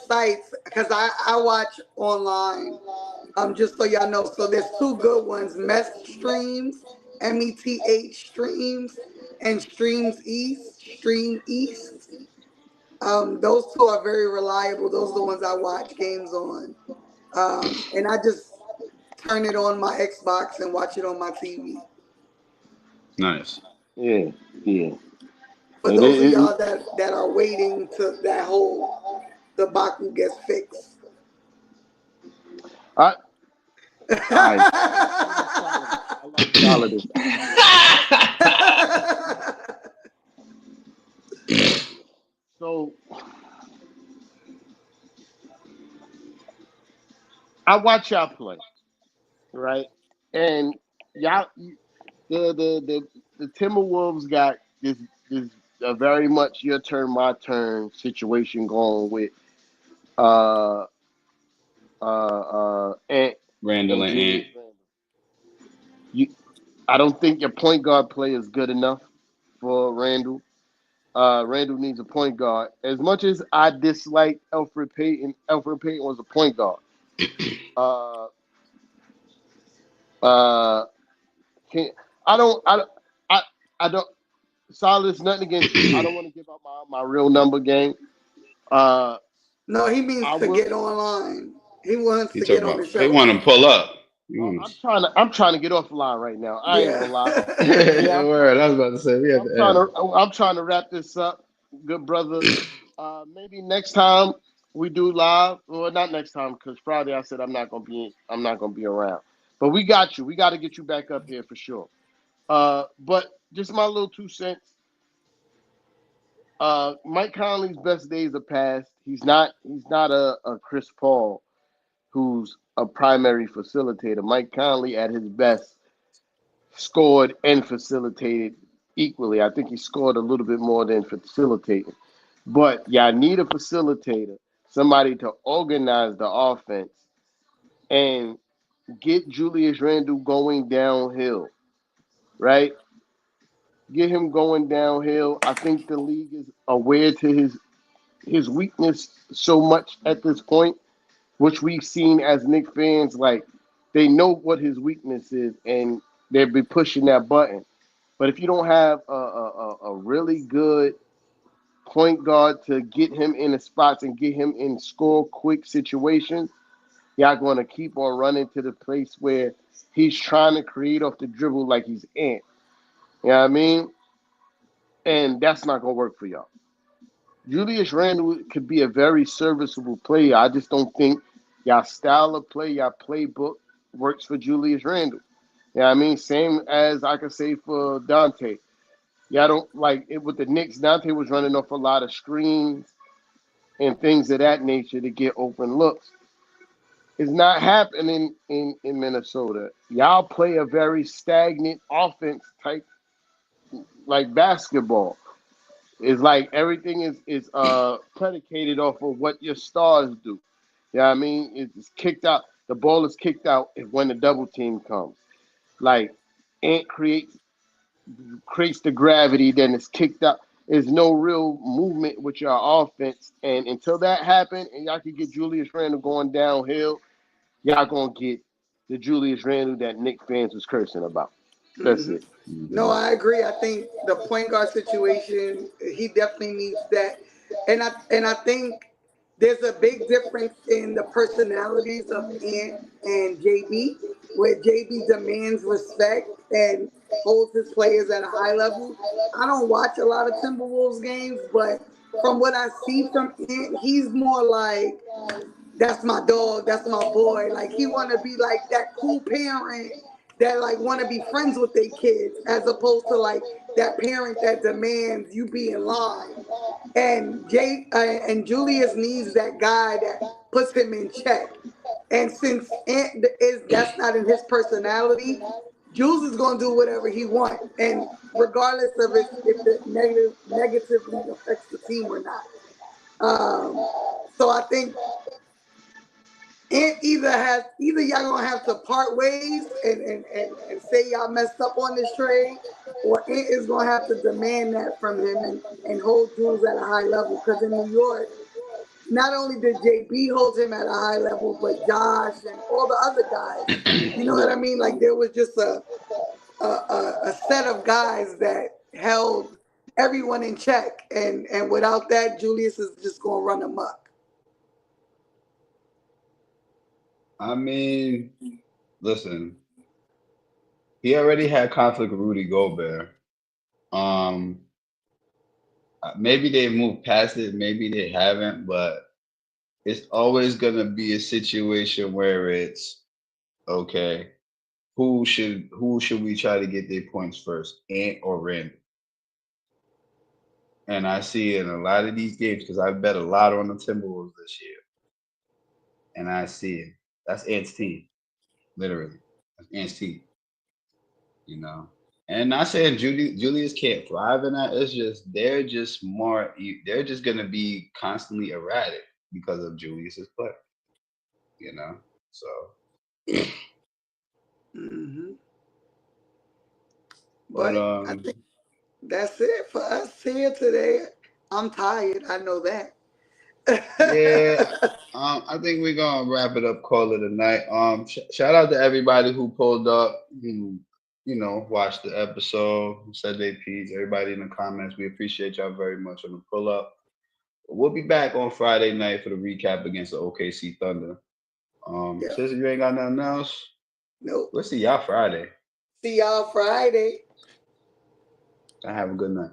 sites because I watch online. Just so y'all know, so there's two good ones: Meth Streams, METH Streams, and Stream East. Those two are very reliable. Those are the ones I watch games on. And I just turn it on my Xbox and watch it on my TV. Nice. Yeah. For those of y'all that are waiting to that whole debacle gets fixed. So I watch y'all play, right? And y'all, the Timberwolves got this very much your turn, my turn situation going with Ant Randall and Ant. I don't think your point guard play is good enough for Randall. Randall needs a point guard. As much as I dislike Elfrid Payton was a point guard. I don't. Solid's nothing against you. I don't want to give out my real number game. No, he means get online. He wants to get on the show. He want to pull up. I'm trying to get off the line right now. I ain't gonna lie. Word. I was about to say I'm trying to wrap this up, good brother. Maybe next time we do live, or not next time, because Friday I said I'm not gonna be around. But we got you. We got to get you back up here for sure. But just my little 2 cents. Mike Conley's best days are past. He's not a Chris Paul who's a primary facilitator. Mike Conley at his best scored and facilitated equally. I think he scored a little bit more than facilitating. But y'all need a facilitator, somebody to organize the offense and get Julius Randle going downhill, right? Get him going downhill. I think the league is aware to his weakness so much at this point, which we've seen as Knicks fans. Like, they know what his weakness is, and they'll be pushing that button. But if you don't have a really good point guard to get him in the spots and get him in score quick situations, y'all going to keep on running to the place where he's trying to create off the dribble like he's Ant. You know what I mean? And that's not going to work for y'all. Julius Randle could be a very serviceable player. I just don't think y'all style of play, y'all playbook works for Julius Randle. You know what I mean? Same as I could say for Dante. Y'all don't like it with the Knicks. Dante was running off a lot of screens and things of that nature to get open looks. It's not happening in Minnesota. Y'all play a very stagnant offense type like basketball. It's like everything is predicated off of what your stars do. You know what I mean? It's kicked out. The ball is kicked out when the double team comes. Like Ant creates the gravity, then it's kicked out. There's no real movement with your offense. And until that happens, and y'all can get Julius Randle going downhill, y'all gonna get the Julius Randle that Knicks fans was cursing about. That's it. No, I agree. I think the point guard situation, he definitely needs that. And I think there's a big difference in the personalities of Ant and JB, where JB demands respect and holds his players at a high level. I don't watch a lot of Timberwolves games, but from what I see from Ant, he's more like, that's my dog, that's my boy. Like, he want to be like that cool parent that like want to be friends with their kids, as opposed to like that parent that demands you be in line. And and Julius needs that guy that puts him in check. And since that's not in his personality, Jules is gonna do whatever he wants, and regardless of if it negatively affects the team or not. So I think either y'all gonna have to part ways and say y'all messed up on this trade, or Ant is gonna have to demand that from him and hold Jules at a high level. Because in New York, not only did JB hold him at a high level, but Josh and all the other guys. You know what I mean? Like, there was just a set of guys that held everyone in check, and without that, Julius is just gonna run amok. I mean, listen, he already had conflict with Rudy Gobert. Maybe they moved past it, maybe they haven't, but it's always gonna be a situation where it's okay. Who should we try to get their points first, Ant or Randall? And I see in a lot of these games, because I bet a lot on the Timberwolves this year, and I see it. That's Ant's team, literally. That's Ant's team. You know. And not saying Julius can't thrive in that. It's just they're just gonna be constantly erratic because of Julius's play. You know. So. But I think that's it for us here today. I'm tired. I know that. Yeah. I think we're gonna wrap it up. Call it a night. Shout out to everybody who pulled up. Watched the episode, said they piece. Everybody in the comments, we appreciate y'all very much on the pull up. We'll be back on Friday night for the recap against the OKC Thunder. Since you ain't got nothing else, nope. We'll see y'all Friday. See y'all Friday. Have a good night.